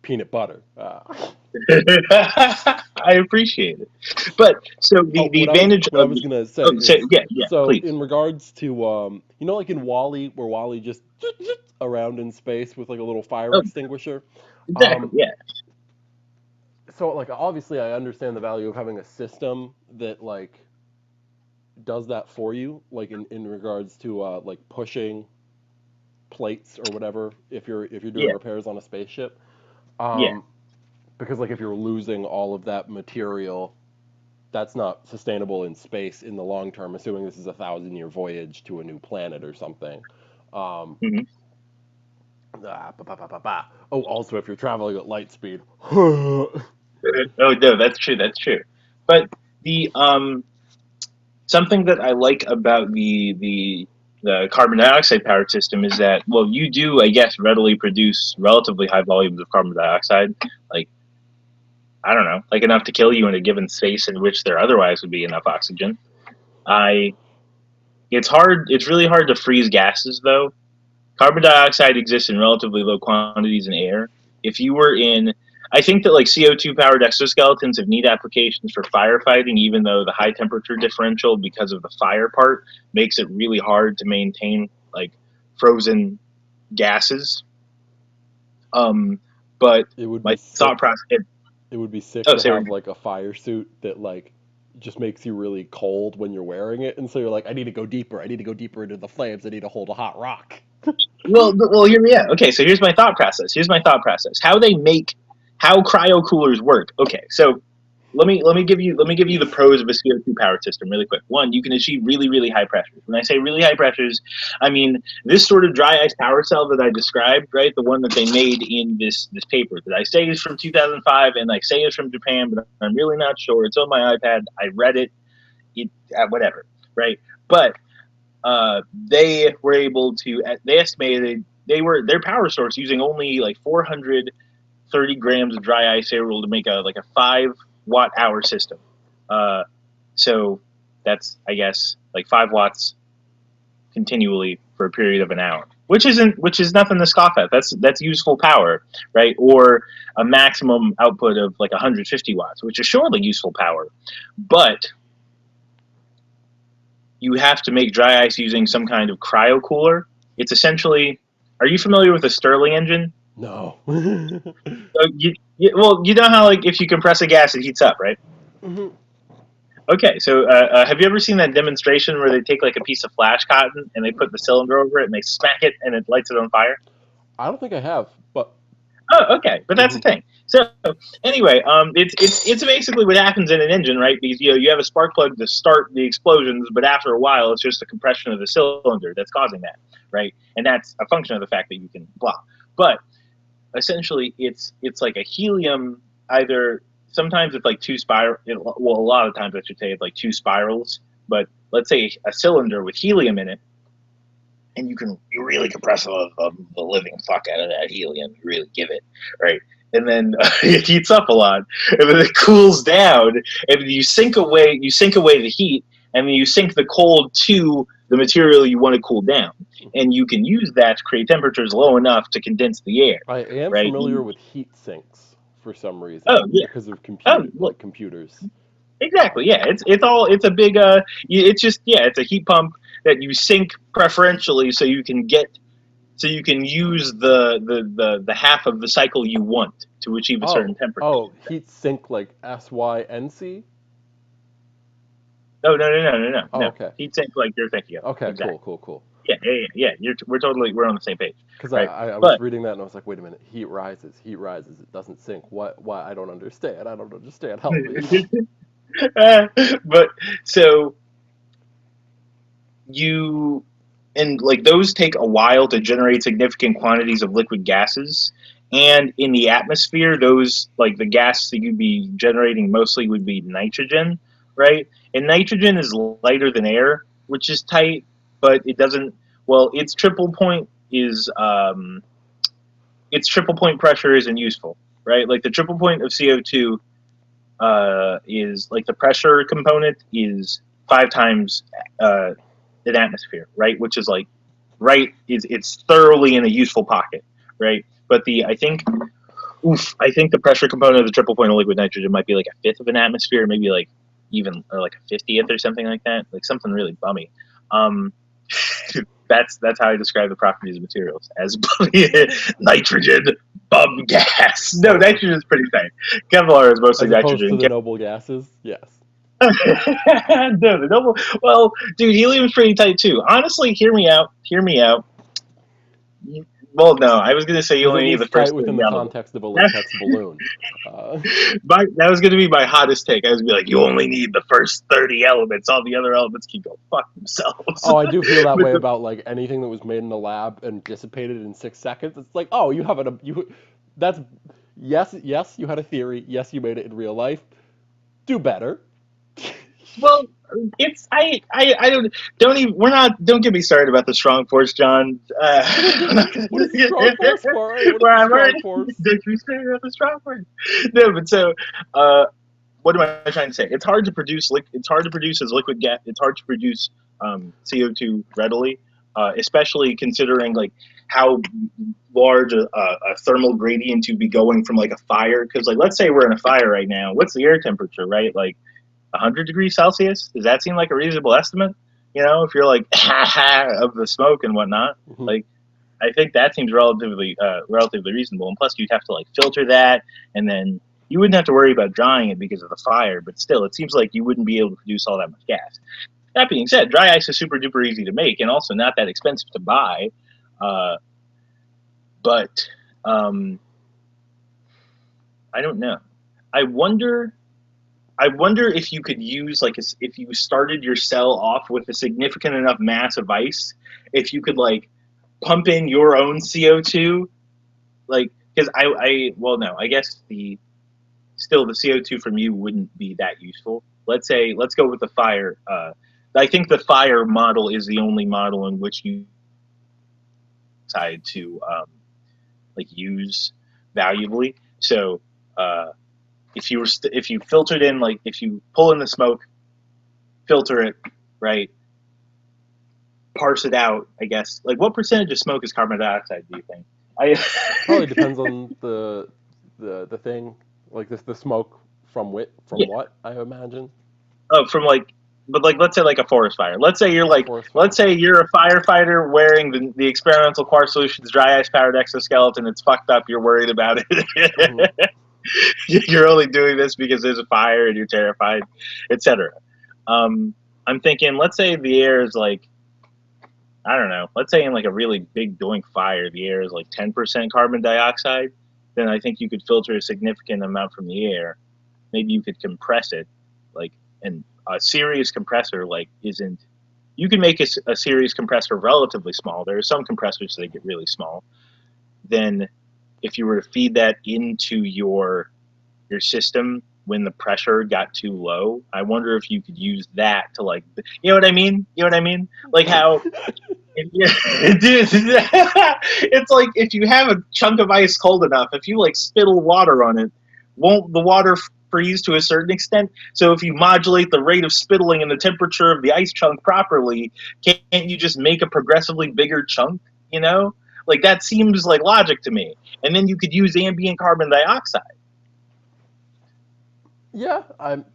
peanut butter. I appreciate it. But so Oh, the advantage what I of was gonna say oh, say, is, yeah, so please. in regards to like in Wally, where Wally just around in space with like a little fire Oh, extinguisher. exactly. Um, Yeah. so like obviously I understand the value of having a system that like does that for you, like in regards to like pushing plates or whatever if you're doing Yeah. repairs on a spaceship. Yeah. Um, because like if you're losing all of that material, that's not sustainable in space in the long term, assuming this is a 1,000-year voyage to a new planet or something. Um, Hmm. Oh, also, if you're traveling at light speed. Oh, Oh no, that's true. That's true. But the something that I like about the carbon dioxide powered system is that you do, I guess, readily produce relatively high volumes of carbon dioxide, like I don't know, like enough to kill you in a given space in which there otherwise would be enough oxygen. I It's hard. It's really hard to freeze gases though. Carbon dioxide exists in relatively low quantities in air. If you were in, I think that like CO2 powered exoskeletons have neat applications for firefighting, even though the high temperature differential because of the fire part makes it really hard to maintain like frozen gases. Um, but it would be my thought sick. process. It would be sick Oh, to say what have like a fire suit that like just makes you really cold when you're wearing it, and so you're like, I need to go deeper. I need to go deeper into the flames. I need to hold a hot rock. Here, yeah. Okay, so here's my thought process. Here's my thought process. How cryo coolers work. Okay, so let me give you the pros of a CO2 powered system really quick. One, you can achieve really really high pressures. When I say really high pressures, I mean this sort of dry ice power cell that I described, right? The one that they made in this paper that I say is from 2005 and I say is from Japan, but I'm really not sure. It's on my iPad. I read it. Whatever, right? But they were able to. They estimated their power source using only like 430 grams of dry ice. They were able to make a 5 watt hour system. Uh, so that's I guess like 5 watts continually for a period of an hour, which is nothing to scoff at. That's useful power, right? Or a maximum output of like 150 watts, which is surely useful power, but you have to make dry ice using some kind of cryo cooler. It's essentially. Are you familiar with a Stirling engine? No. You know how like if you compress a gas, it heats up, right? Mhm. Okay, so have you ever seen that demonstration where they take like a piece of flash cotton and they put the cylinder over it and they smack it and it lights it on fire? I don't think I have, but Oh, okay, but that's the mhm. thing. So anyway, it's basically what happens in an engine, right? Because you have a spark plug to start the explosions, but after a while, it's just the compression of the cylinder that's causing that, right? And that's a function of the fact that you can blah. But essentially, it's like a helium either. Sometimes it's like two spiral. Well, a lot of times I should say it's like two spirals. But let's say a cylinder with helium in it and you really compress the living fuck out of that helium. You really give it right, and then it heats up a lot, and then it cools down, and you sink away the heat, and then you sink the cold to the material you want to cool down, and you can use that to create temperatures low enough to condense the air, I am right? familiar with heat sinks for some reason Oh yeah. because of Oh well, computers. exactly. Yeah, it's a big it's just it's a heat pump. that you sink preferentially so you can use the half of the cycle you want to achieve a certain temperature. Heat sink like SYNC? No, no, no, no, no, no, Oh, no. okay. Heat sink like you're thinking of. Okay, Exactly. cool. Yeah, yeah, yeah, yeah. We're on the same page, Because right? I was But reading that and I was like, wait a minute, heat rises, it doesn't sink. What? Why? I don't understand. Help me. but so you and like those take a while to generate significant quantities of liquid gases, and in the atmosphere those like the gas that you'd be generating mostly would be nitrogen, right? And nitrogen is lighter than air, which is tight, but it doesn't, well, its triple point pressure isn't useful, right? Like the triple point of CO2 is like the pressure component is 5 times an atmosphere, right? Which is like it's thoroughly in a useful pocket, right? But I think the pressure component of the triple point of liquid nitrogen might be like a fifth of an atmosphere, maybe like even or like a 50th or something like that, like something really bummy. Um, that's how I describe the properties of materials as nitrogen bum gas. No, nitrogen is pretty tight. Kevlar is mostly As opposed to nitrogen. the noble gases, yes. No, the noble. Well, dude, helium's pretty tight too. Honestly, hear me out. Hear me out. Well, no, I was gonna say you Is at only need the least tight first within 30 the elements. context of a latex balloon. Uh, That was gonna be my hottest take. I was gonna be like, you only need the first 30 elements. All the other elements can go fuck themselves. oh, I do feel that But way about like anything that was made in the lab and dissipated in 6 seconds. It's like, oh, you have that's yes, you had a theory. Yes, you made it in real life. Do better. well, it's I don't even don't get me started about the strong force, John. What is the strong force for? What is Where the I'm strong already force? don't get me started about the strong force. No, but so uh, what am I trying to say? It's hard to produce it's hard to produce as liquid gas. It's hard to produce CO2 readily, especially considering like how large a thermal gradient you'd be going from like a fire. Because like let's say we're in a fire right now. What's the air temperature, right? Like 100 degrees Celsius? Does that seem like a reasonable estimate? You know, if you're like of the smoke and whatnot, Mhm. like I think that seems relatively reasonable. And plus, you'd have to like filter that, and then you wouldn't have to worry about drying it because of the fire. But still, it seems like you wouldn't be able to produce all that much gas. That being said, dry ice is super duper easy to make, and also not that expensive to buy. Uh, but I don't know. I wonder. I wonder if you could use if you started your cell off with a significant enough mass of ice, if you could like pump in your own CO2, like because I well no, I guess the CO2 from you wouldn't be that useful. Let's go with the fire. I think the fire model is the only model in which you decide to like use valuably. So if you filtered in like if you pull in the smoke, filter it, right, parse it out, I guess. Like what percentage of smoke is carbon dioxide, do you think? I Probably depends on the thing, like the smoke from yeah. what I imagine. Oh, from like but like let's say like a forest fire. Forest Let's fire. say you're a firefighter wearing the experimental Quar Solutions dry ice powered exoskeleton. It's fucked up. You're worried about Hmm. it. You're only doing this because there's a fire and you're terrified, etc. I'm thinking, let's say the air is like I don't know. Let's say in like a really big doink fire, the air is like 10% carbon dioxide. Then I think you could filter a significant amount from the air. Maybe you could compress it, like, and a serious compressor like isn't. You can make a series compressor relatively small. There are some compressors that get really small. Then, if you were to feed that into your system when the pressure got too low, I wonder if you could use that to like, you know what I mean? You know what I mean? Like how it's like if you have a chunk of ice cold enough, if you like spittle water on it, won't the water freeze to a certain extent? So if you modulate the rate of spittling and the temperature of the ice chunk properly, can't you just make a progressively bigger chunk? You know, like that seems like logic to me. And then you could use ambient carbon dioxide. Yeah,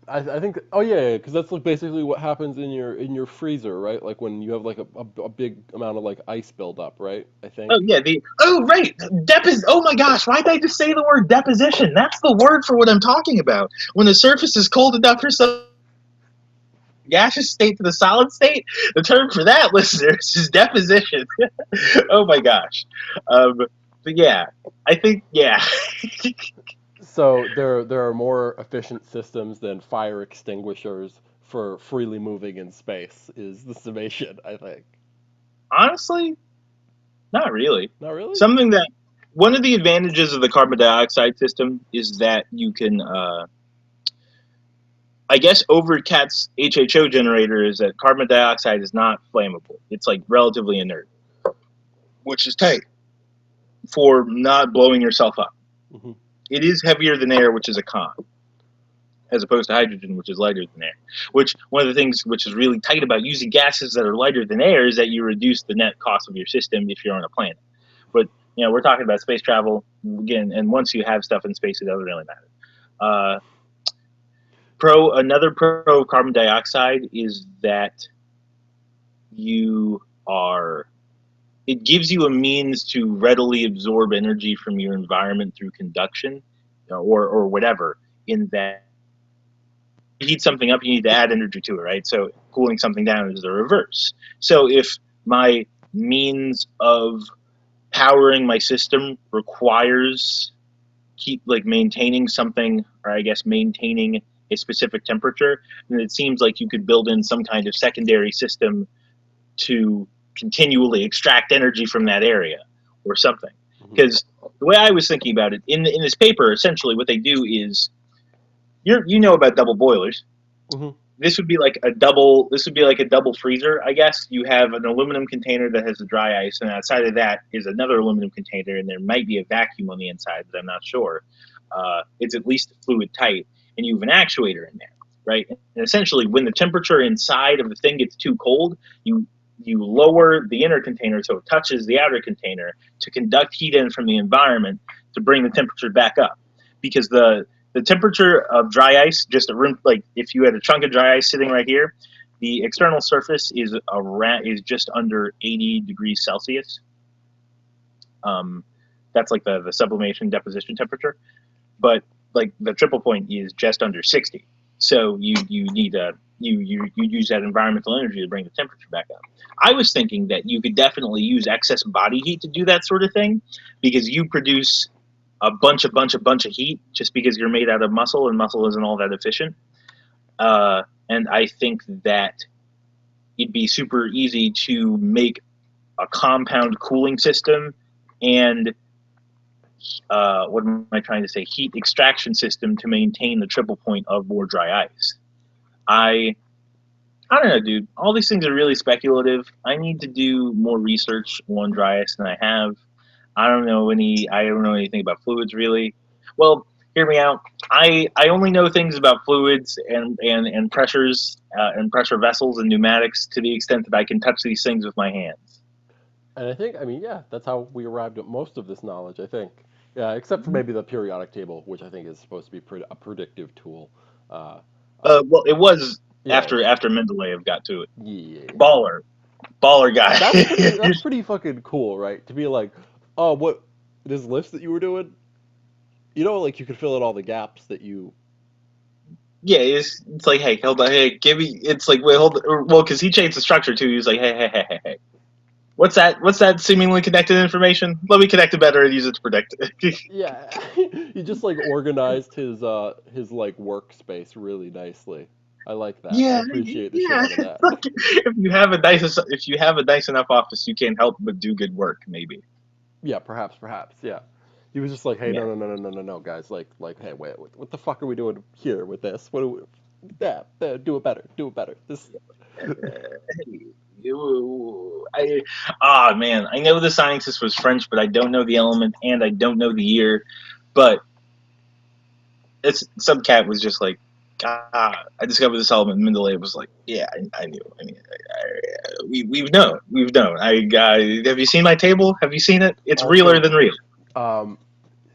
I think. Oh yeah, because that's like basically what happens in your freezer, right? Like when you have like a big amount of like ice buildup, right? I Oh think. yeah, right, Oh my gosh, why did I just say the word deposition? That's the word for what I'm talking about. When the surface is cold enough for some gaseous state to the solid state, the term for that, listeners, is deposition. Oh my gosh. But yeah, I think yeah. So there are more efficient systems than fire extinguishers for freely moving in space. Is the summation? I think. Honestly, not really. Not really. Something that one of the advantages of the carbon dioxide system is that you can, I guess, over Cat's HHO generator is that carbon dioxide is not flammable. It's like relatively inert, which is tight for not blowing yourself up. Hmm. It is heavier than air, which is a con, as opposed to hydrogen, which is lighter than air. Which one of the things which is really tight about using gases that are lighter than air is that you reduce the net cost of your system if you're on a planet. But we're talking about space travel again, and once you have stuff in space, it doesn't really matter. Uh, another pro of carbon dioxide is that you are it gives you a means to readily absorb energy from your environment through conduction, or whatever. In that, heat something up, you need to add energy to it, right? So cooling something down is the reverse. So if my means of powering my system requires keep like maintaining something, or I guess maintaining a specific temperature, then it seems like you could build in some kind of secondary system to continually extract energy from that area or something. Hmm. Because the way I was thinking about it in this paper, essentially what they do is you know about double boilers. Hmm. This would be like a double. This would be like a double freezer, I guess. You have an aluminum container that has the dry ice, and outside of that is another aluminum container, and there might be a vacuum on the inside, but I'm not sure. It's at least fluid tight, and you have an actuator in there, right? And essentially, when the temperature inside of the thing gets too cold, you lower the inner container so it touches the outer container to conduct heat in from the environment to bring the temperature back up, because the temperature of dry ice, just a room, like if you had a chunk of dry ice sitting right here, the external surface is just under 80 degrees Celsius. Um, that's like the sublimation deposition temperature, but like the triple point is just under 60. So you need a you use that environmental energy to bring the temperature back up. I was thinking that you could definitely use excess body heat to do that sort of thing, because you produce a bunch of heat just because you're made out of muscle, and muscle isn't all that efficient. And I think that it'd be super easy to make a compound cooling system and what am I trying to say? Heat extraction system to maintain the triple point of more dry ice. I I don't know, dude. All these things are really speculative. I need to do more research on dry ice than I have. I don't know anything about fluids really. Well, hear me out. I only know things about fluids and pressures, and pressure vessels and pneumatics to the extent that I can touch these things with my hands. And I think, I mean, yeah, that's how we arrived at most of this knowledge. I think. Yeah, except for maybe the periodic table, which I think is supposed to be a predictive tool. Uh, Well, it was yeah, after Mendeleev got to it. yeah. Baller, baller guy. That's pretty. That's pretty fucking cool, right? To be like, oh, what this list that you were doing? You know, like you could fill in all the gaps that you. Yeah, it's like, hey, hold on, hey, give me. It's like, wait, hold, well, because he changed the structure too. He was like, hey, what's that? What's that seemingly connected information? Let me connect it better and use it to predict it. Yeah, he just like organized his like workspace really nicely. I like that. I Yeah, appreciate the shit yeah. out of It's that. like, if you have a nice enough office, you can't help but do good work. Maybe. Yeah, perhaps. Yeah, he was just like, hey, Yeah. no, guys, like, hey, wait, what the fuck are we doing here with this? What do we? Do it better, do it better. This. Man, I know the scientist was French, but I don't know the element and I don't know the year. But it's some cat was just like, I discovered this element. Mendeleev was like, yeah, I knew. I mean, we've known. Have you seen my table? Have you seen it? It's realer Also, than real.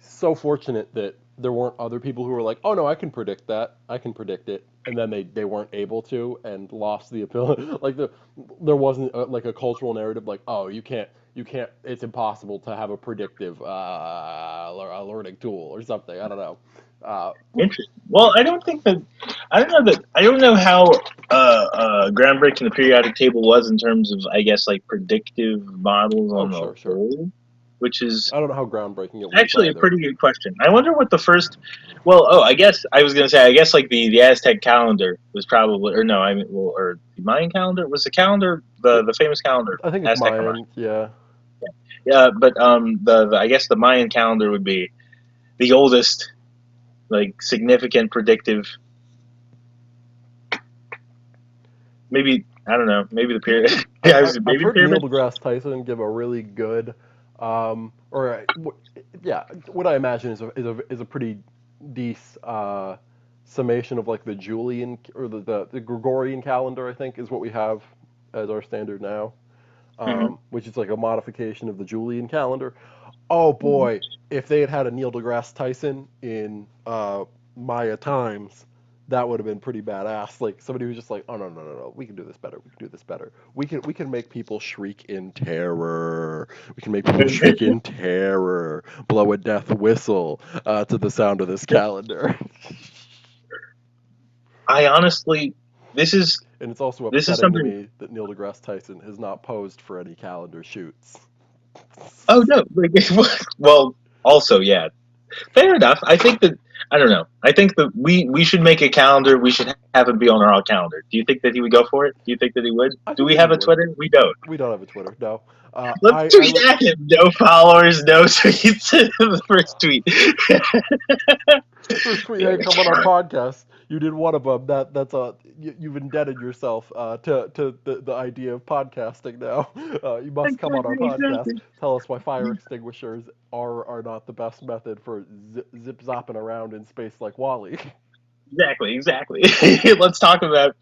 so fortunate that there weren't other people who were like, oh no, I can predict that, I can predict it, and then they weren't able to and lost the ability. Like there wasn't like a cultural narrative like, oh you can't, it's impossible to have a predictive learning tool or something. I don't know. Uh, Interesting. Well, I don't know how groundbreaking the periodic table was in terms of, I guess, like predictive models oh on the sure, sure. whole, which is I don't know how groundbreaking it was actually a either. pretty good question. I wonder what the first. Well, oh, I guess I was gonna say. I guess like the Aztec calendar was probably, or no, I mean, well, or the Mayan calendar was the calendar, the famous calendar, I think it's Aztec or Mayan. Mayan, yeah. Yeah, but the I guess the Mayan calendar would be the oldest, like significant predictive. Maybe I don't know. Maybe the period. Yeah, I've maybe the heard Neil pyramid. deGrasse Tyson give a really good, yeah, what I imagine is a pretty decent summation of like the Julian or the Gregorian calendar. I think is what we have as our standard now, Hmm. which is like a modification of the Julian calendar. Oh boy, if they had had a Neil deGrasse Tyson in Maya times, that would have been pretty badass. Like somebody who's just like, oh no no no no, we can do this better. We can do this better. We can make people shriek in terror. We can make people shriek in terror. Blow a death whistle to the sound of this calendar. I honestly, this is And it's also this is upsetting to something. me that Neil deGrasse Tyson has not posed for any calendar shoots. Oh no, like, well, also yeah, fair enough. I think that I don't know. I think that we should make a calendar. We should have him be on our calendar. Do you think that he would go for it? Do you think that he would? I Do think we that he have a would. Twitter? We don't. We don't have a Twitter, no. Let's tweet at him. No followers, no tweets. The first tweet. First tweet, hey, come on our podcast. You did one of them. You've indebted yourself to the idea of podcasting now. You must come on our Exactly, podcast. exactly. Tell us why fire extinguishers are not the best method for zip zopping around in space like Wally. Exactly, exactly. Let's talk about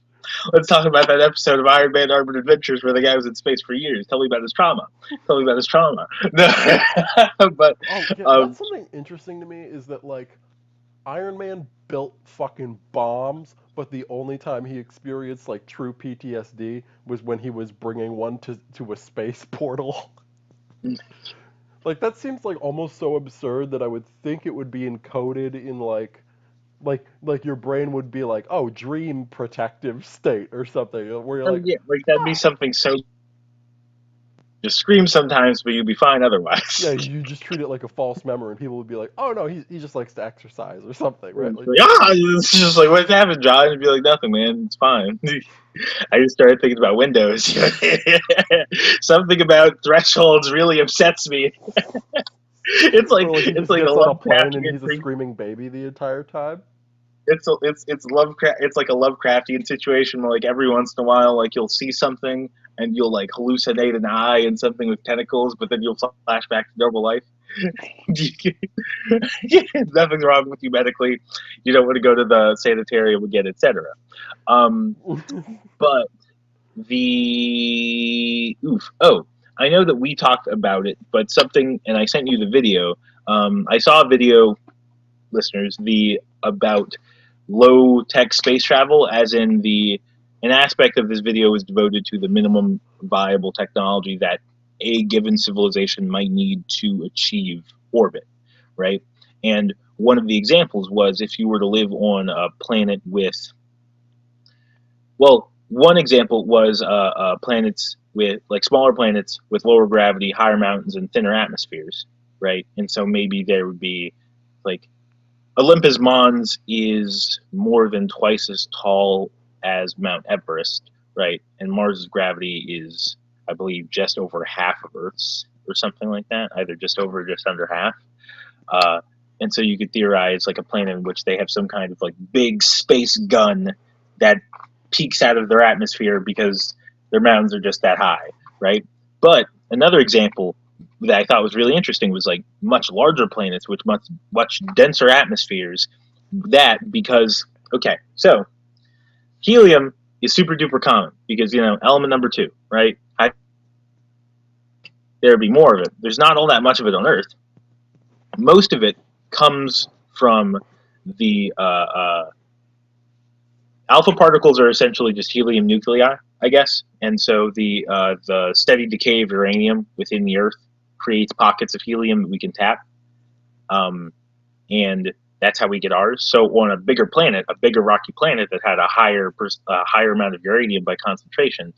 that episode of Iron Man Armored Adventures where the guy was in space for years. Tell me about his trauma. Tell me about his trauma. No, but Oh yeah, um, that's something interesting to me is that like Iron Man built fucking bombs, but the only time he experienced like true PTSD was when he was bringing one to a space portal. Like that seems like almost so absurd that I would think it would be encoded in like your brain would be like, oh, dream protective state or something, where you're oh like, yeah, like that'd be something so. Just scream sometimes, but you'd be fine yeah, otherwise. you just treat it like a false memory, and people would be like, oh no, he just likes to exercise or something, right? Like, Like, it's just like, what's happened, John? You'd be like, nothing, man. It's fine. I just started thinking about Windows. Something about thresholds really upsets me. It's like or like he it's just like a gets on a plane and Lovecraftian he's a thing. screaming baby the entire time. It's Lovecraft. It's like a Lovecraftian situation where like every once in a while, like you'll see something and you'll like hallucinate an eye and something with tentacles, but then you'll flash back to normal life. Nothing's wrong with you medically. You don't want to go to the sanitarium again, etc. Um, but the oof. Oh, I know that we talked about it, but something, and I sent you the video. I saw a video, listeners, the about low tech space travel, as in the an aspect of this video is devoted to the minimum viable technology that a given civilization might need to achieve orbit, right? And one of the examples was if you were to live on a planet with, well, one example was planets with like smaller planets with lower gravity, higher mountains, and thinner atmospheres, right? And so maybe there would be like Olympus Mons is more than twice as tall as Mount Everest, right? And Mars's gravity is, I believe, just over half of Earth's or something like that, either just over or just under half. Uh, and so you could theorize like a planet in which they have some kind of like big space gun that peaks out of their atmosphere because their mountains are just that high, right? But another example that I thought was really interesting was like much larger planets with much denser atmospheres. That because okay, so helium is super duper common because element number two, right? There'd be more of it. There's not all that much of it on Earth. Most of it comes from the alpha particles are essentially just helium nuclei, I guess, and so the steady decay of uranium within the Earth creates pockets of helium that we can tap, and that's how we get ours. So on a bigger planet, a bigger rocky planet that had a higher amount of uranium by concentration,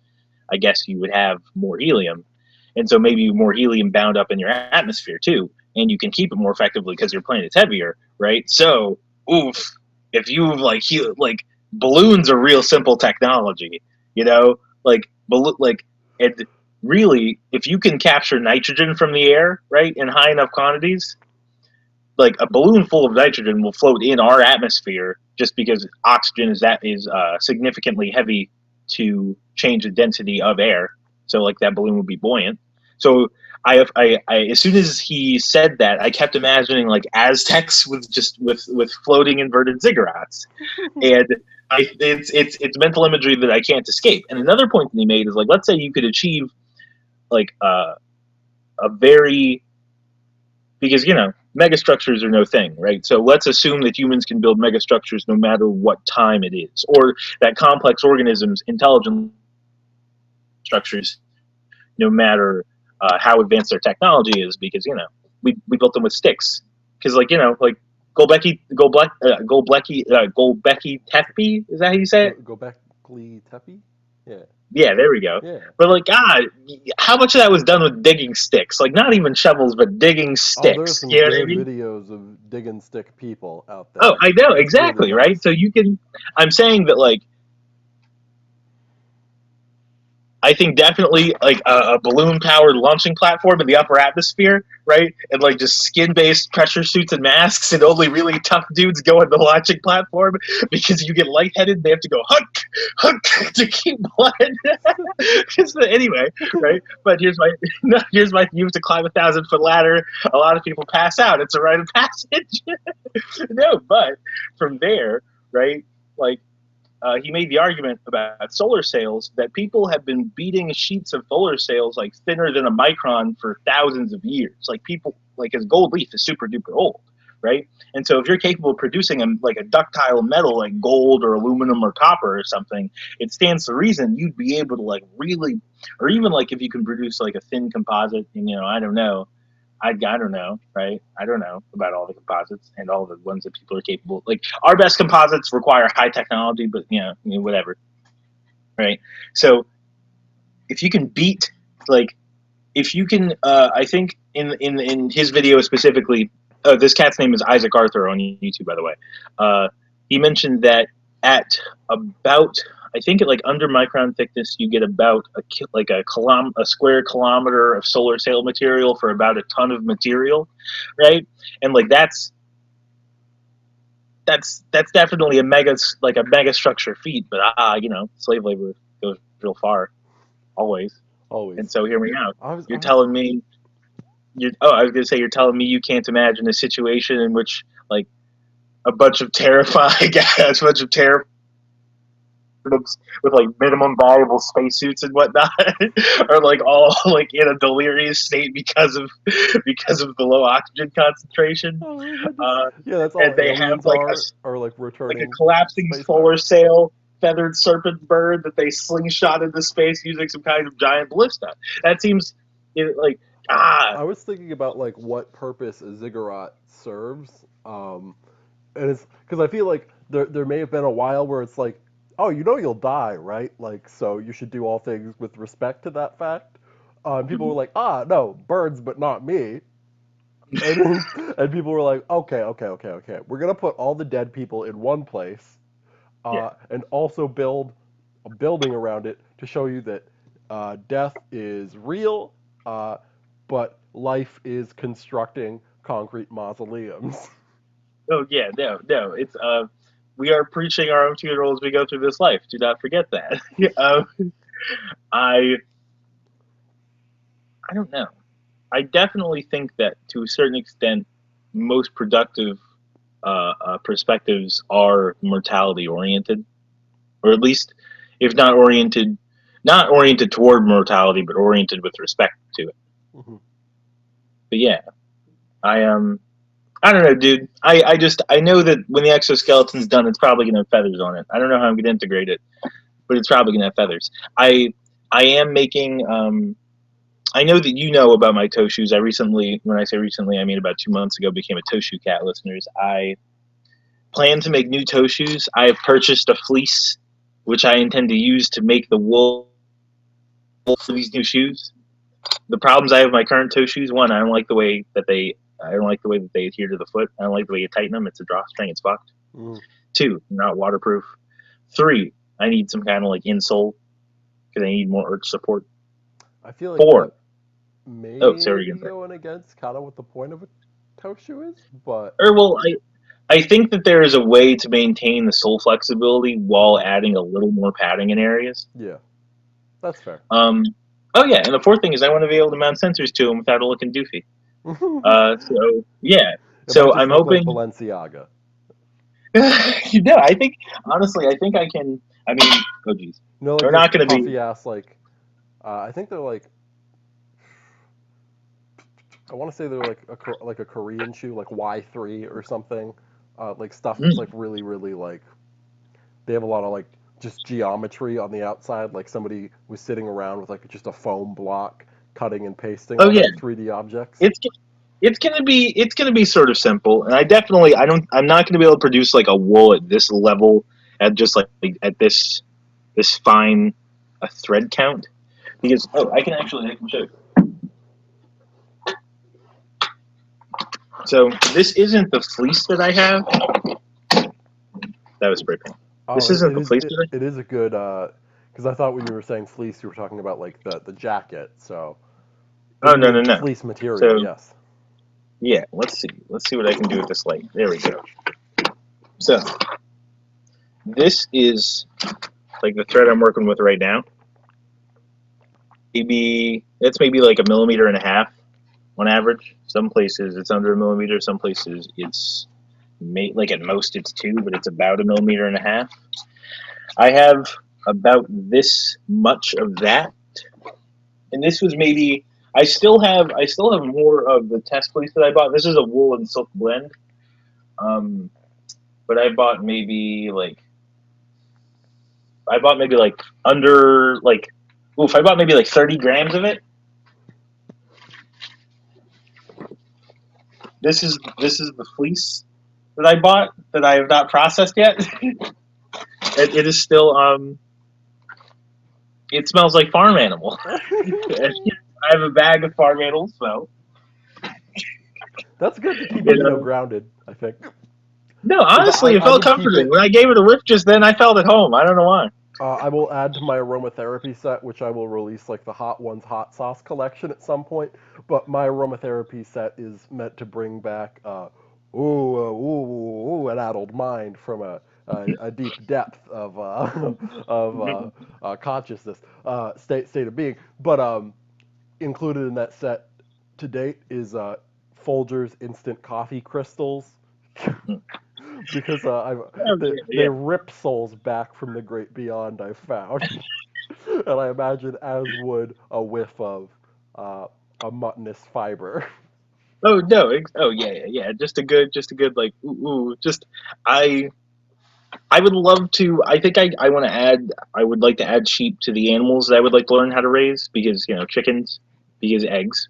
I guess you would have more helium, and so maybe more helium bound up in your atmosphere too, and you can keep it more effectively because your planet's heavier, right? So, oof, if you like balloons are real simple technology, you know, and really, if you can capture nitrogen from the air, right, in high enough quantities, like a balloon full of nitrogen will float in our atmosphere just because oxygen is significantly heavy to change the density of air. So like that balloon would be buoyant. So I as soon as he said that, I kept imagining like Aztecs with floating inverted ziggurats, and it's mental imagery that I can't escape. And another point that he made is like, let's say you could achieve like a very, because megastructures are no thing, right? So let's assume that humans can build megastructures no matter what time it is, or that complex organisms, intelligent structures, no matter how advanced their technology is, because we built them with sticks, because like Gobekli Tepe, is that how you say it? Gobekli Tepe? Yeah. Yeah, there we go. Yeah. But like, God, how much of that was done with digging sticks? Like, not even shovels, but digging Oh, there are sticks. some You know what I good mean? videos of digging stick people out Oh, there. I know It's really exactly, right? nice. So you can. I'm saying that like I think definitely like a balloon powered launching platform in the upper atmosphere, right? And like just skin based pressure suits and masks, and only really tough dudes go on the launching platform because you get lightheaded. They have to go hunk to keep blood. Anyway, right? But here's my view: to climb 1,000-foot ladder. A lot of people pass out. It's a rite of passage. No, but from there, right? Like he made the argument about solar sails that people have been beating sheets of solar sails like thinner than a micron for thousands of years. Like people, like his gold leaf is super duper old, right? And so if you're capable of producing like a ductile metal like gold or aluminum or copper or something, it stands to reason you'd be able to like really, or even like if you can produce like a thin composite, and I don't know, I don't know, right? I don't know about all the composites and all the ones that people are capable. Like our best composites require high technology, but whatever, right? So if you can beat, like, if you can, I think in his video specifically, this cat's name is Isaac Arthur on YouTube, by the way. He mentioned that at about, I think at like under micron thickness, you get about a square kilometer of solar sail material for about a ton of material, right? And like that's definitely a mega structure feat, but slave labor goes real far, always. And Always. so hear me out. I was, You're I was, telling me I was gonna say you're telling me you can't imagine a situation in which like a bunch of terrifying guys, a bunch of terrified with like minimum viable spacesuits and whatnot are like all like in a delirious state because of the low oxygen concentration. oh my goodness. Uh, Yeah, that's and all they have aliens are like like a returning collapsing spacecraft. solar sail feathered serpent bird that they slingshot into space using some kind of giant ballista. That seems like I was thinking about like what purpose a ziggurat serves, and it's because I feel like there may have been a while where it's like, oh, you'll die, right? Like, so you should do all things with respect to that fact. And people were like, no, birds, but not me. And people were like, okay. We're gonna put all the dead people in one place, yeah. and also build a building around it to show you that death is real, but life is constructing concrete mausoleums. Oh yeah, no. It's we are preaching our own funeral as we go through this life. Do not forget that. I I don't know. I definitely think that to a certain extent, most productive perspectives are mortality oriented, or at least, if not oriented toward mortality, but oriented with respect to it. Mhm. But yeah, I I don't know, dude. I know that when the exoskeleton's done, it's probably gonna have feathers on it. I don't know how I'm gonna integrate it, but it's probably gonna have feathers. I am making. I know that you know about my toe shoes. I recently, when I say recently, I mean about 2 months ago, became a toe shoe cat. Listeners, I plan to make new toe shoes. I have purchased a fleece, which I intend to use to make the wool for these new shoes. The problems I have with my current toe shoes: one, I don't like the way that they. I don't like the way that they adhere to the foot. I don't like the way you tighten them. It's a drawstring. It's fucked. Mm. Two, they're not waterproof. Three, I need some kind of like insole because I need more arch support. I feel like Four, that oh, may sorry, be again. going against kind of what the point of a toe shoe is, but Or well, I think that there is a way to maintain the sole flexibility while adding a little more padding in areas. yeah, that's fair. Um, oh yeah, and the fourth thing is I want to be able to mount sensors to them without it looking doofy. So yeah, It might so just I'm look like hoping. Balenciaga. I think honestly, I think I can. I mean, oh geez, You know, like they're those not going to be. puffy ass like I think they're like I want to say they're like like a Korean shoe, like Y3 or something. Like stuff that's like really really like they have a lot of like just geometry on the outside. Like somebody was sitting around with like just a foam block, cutting and pasting Oh all yeah, their 3D objects. it's it's gonna be sort of simple, and I'm not gonna be able to produce like a wool at this level at just like at this fine a thread count because I can show you. So this isn't the fleece that I have. That was spray paint. Oh, This it, isn't it the is fleece it, that it is a good because I thought when you were saying fleece, you were talking about like the jacket. So, I. but Oh you no no mean no. fleece material? So Yes. yeah, let's see what I can do with this light. There we go. So this is like the thread I'm working with right now. Maybe like a millimeter and a half on average. Some places it's under a millimeter. Some places it's like at most it's two, but it's about a millimeter and a half. I have about this much of that, and this was maybe. I still have more of the test fleece that I bought. This is a wool and silk blend, um, but I bought maybe like under like I bought maybe like 30 grams of it. This is the fleece that I bought that I have not processed yet. It is still it smells like farm animal. I have a bag of farm animal smell. That's good to keep You you know. grounded. I think No, because honestly, it I felt would keep comforting. it. When I gave it a whiff just then, I felt at home. I don't know why. I will add to my aromatherapy set, which I will release like the Hot Ones hot sauce collection at some point. But my aromatherapy set is meant to bring back an adult mind from a deep depth of of consciousness, state of being. But included in that set to date is Folgers instant coffee crystals. Because Oh, they yeah, rip souls back from the great beyond I've found, and I imagine as would a whiff of uh, a mutinous fiber. oh no, oh yeah. Just a good like Just I I would love to. I think I want to add. I would like to add sheep to the animals that I would like to learn how to raise because chickens, because eggs,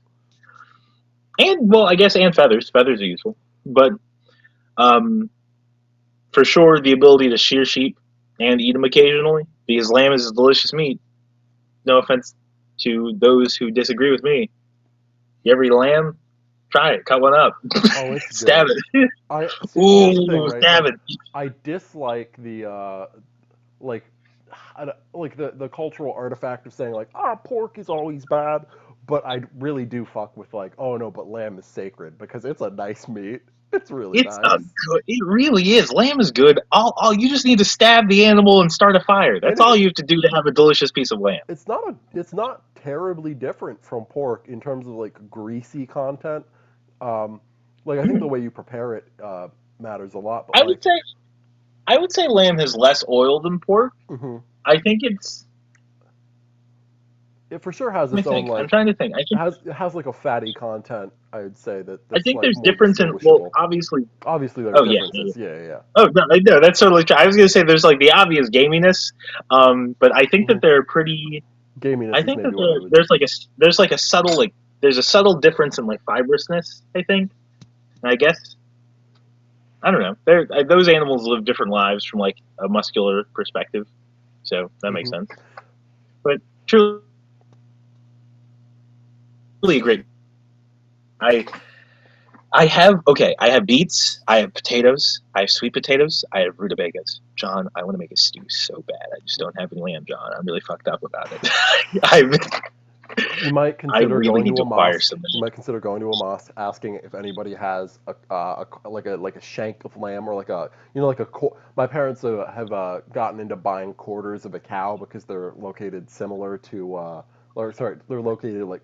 and well, I guess and feathers. Feathers are useful, but um, for sure the ability to shear sheep and eat them occasionally because lamb is a delicious meat. No offense to those who disagree with me. You ever eat a lamb? Try it. Cut one up. Oh, it's Stab good. it. I see. Here's the thing, Ooh, right? stab Like, it. I dislike the like like the cultural artifact of saying like pork is always bad, but I really do fuck with like oh no, but lamb is sacred because it's a nice meat. It's really It's a nice. good. It really is. Lamb is good. All you just need to stab the animal and start a fire. And That's all you have to do to have a delicious piece of lamb. it's not terribly different from pork in terms of like greasy content. Um, like I think the way you prepare it matters a lot, but I would like say I would say lamb has less oil than pork. mhm. I think it's. It for sure has Let me its own think. I'm like trying to think. I think. it has like a fatty content. I would say that I that's think like there's more difference in, well, distinguishable. obviously. Obviously, there are Oh yeah. differences. Yeah, yeah. Oh no, that's totally true. I was gonna say there's like the obvious gaminess, but I think Hmm. that they're pretty. I Gaminess is think that maybe what I would. there's like a subtle there's a subtle difference in like fibrousness. I think. I guess I don't know. Those animals live different lives from like a muscular perspective, so that makes Hmm. sense. But truly a great. I I have beets, I have potatoes, I have sweet potatoes, I have rutabagas. John, I want to make a stew so bad. I just don't have any lamb, John. I'm really fucked up about it. I You might I consider really going need to to a acquire mosque. some. You might consider going to a mosque, asking if anybody has like a shank of lamb or like a like a my parents have gotten into buying quarters of a cow because they're located similar to or sorry, they're located like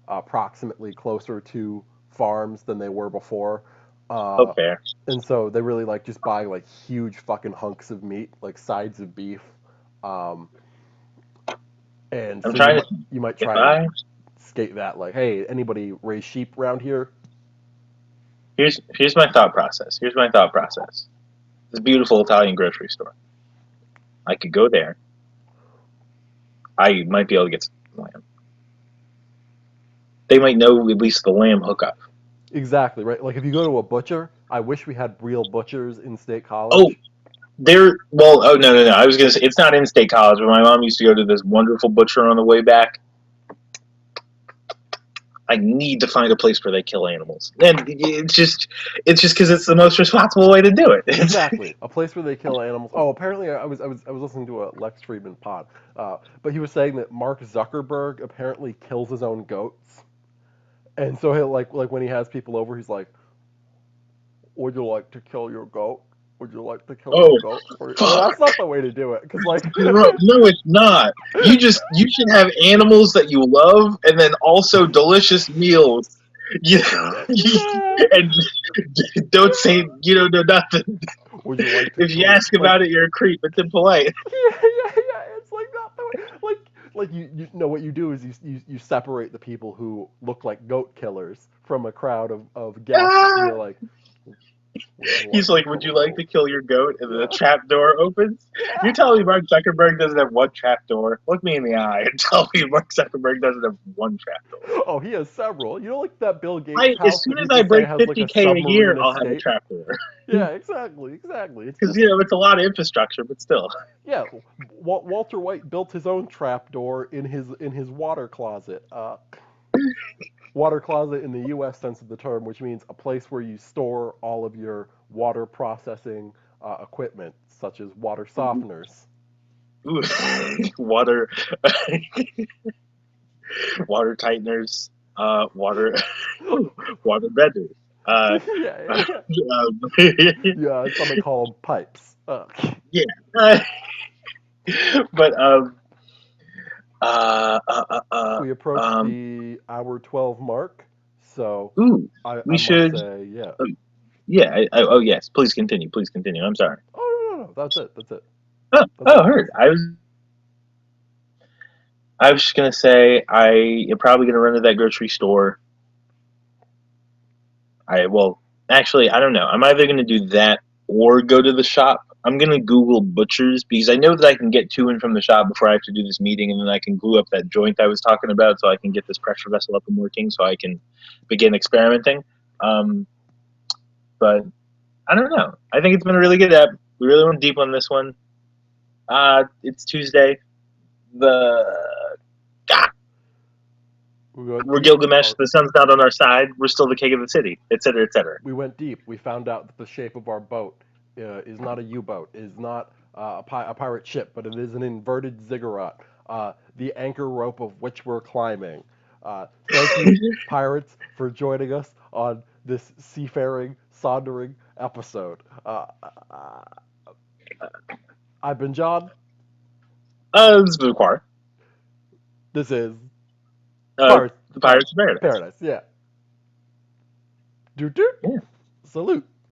approximately closer to farms than they were before. Oh, Uh, fair. and so they really like just buy like huge fucking hunks of meat, like sides of beef. Um, and I'm so trying to. you might If try and I skate that like, hey, anybody raise sheep around here? here's my thought process. Here's my thought process. This beautiful Italian grocery store. I could go there. I might be able to get some lamb. They might know at least the lamb hookup. Exactly, right? Like if you go to a butcher, I wish we had real butchers in State Oh, College. Oh no. I was gonna say it's not in state college, but my mom used to go to this wonderful butcher on the way back. I need to find a place where they kill animals, and it's just because it's the most responsible way to do it. Exactly, a place where they kill animals. Oh, apparently I was listening to a Lex Friedman pod, but he was saying that Mark Zuckerberg apparently kills his own goats, and so he'll like when he has people over, he's like, "Would you like to kill your goat? Would you like to kill your Oh goat?" Or fuck! that's not the way to do it, because like No, it's not. You should have animals that you love, and then also delicious meals. You, nah. and don't say you don't know nothing. Would you like to If you kill your ask like? about it, you're a creep. It's impolite. Yeah. It's like not the way. Like you know what you do is you separate the people who look like goat killers from a crowd of guests, and you're like, would you He's like to like, "Would kill you a like goat? to kill your goat?" And then the Yeah, trap door opens. yeah. You're telling me Mark Zuckerberg doesn't have one trap door? Look me in the eye and tell me Mark Zuckerberg doesn't have one trap door. Oh, he has several. You know, like that Bill Gates As house soon that as I people say break has like a 50K a year, submarine I'll have a escape. trap door. Yeah, exactly. It's Because just it's a lot of infrastructure, but still. yeah. Walter White built his own trap door in his water closet. Water closet in the U.S. sense of the term, which means a place where you store all of your water processing equipment, such as water softeners. Ooh. Water, water tighteners, water, water benders. Uh, Yeah. Yeah, some might call them pipes. yeah. But uh, uh, uh, uh, We approached um, the hour 12 mark, so ooh, I we must should. say, yeah. Oh, yeah. Oh, yes. Please continue. Please continue. I'm sorry. Oh, no. That's Oh, all I have to heard. say. I was just gonna say I am probably gonna run to that grocery store. Actually, I don't know. I'm either gonna do that or go to the shop. I'm gonna Google butchers because I know that I can get to and from the shop before I have to do this meeting, and then I can glue up that joint I was talking about, so I can get this pressure vessel up and working, so I can begin experimenting. Um, but I don't know. I think it's been a really good app. We really went deep on this one. It's Tuesday. The God, We went we're deep. Gilgamesh. The sun's not on our side. We're still the king of the city, etc., etc. We went deep. We found out that the shape of our boat is not a U-boat, is not a pirate ship, but it is an inverted ziggurat, the anchor rope of which we're climbing. Thank you, pirates, for joining us on this seafaring, sondering episode. Uh, I've been John. This is Quar. This is Uh, Pirates, the Pirates of Paradise. Paradise. Yeah. Doot doot. Yeah. Salute.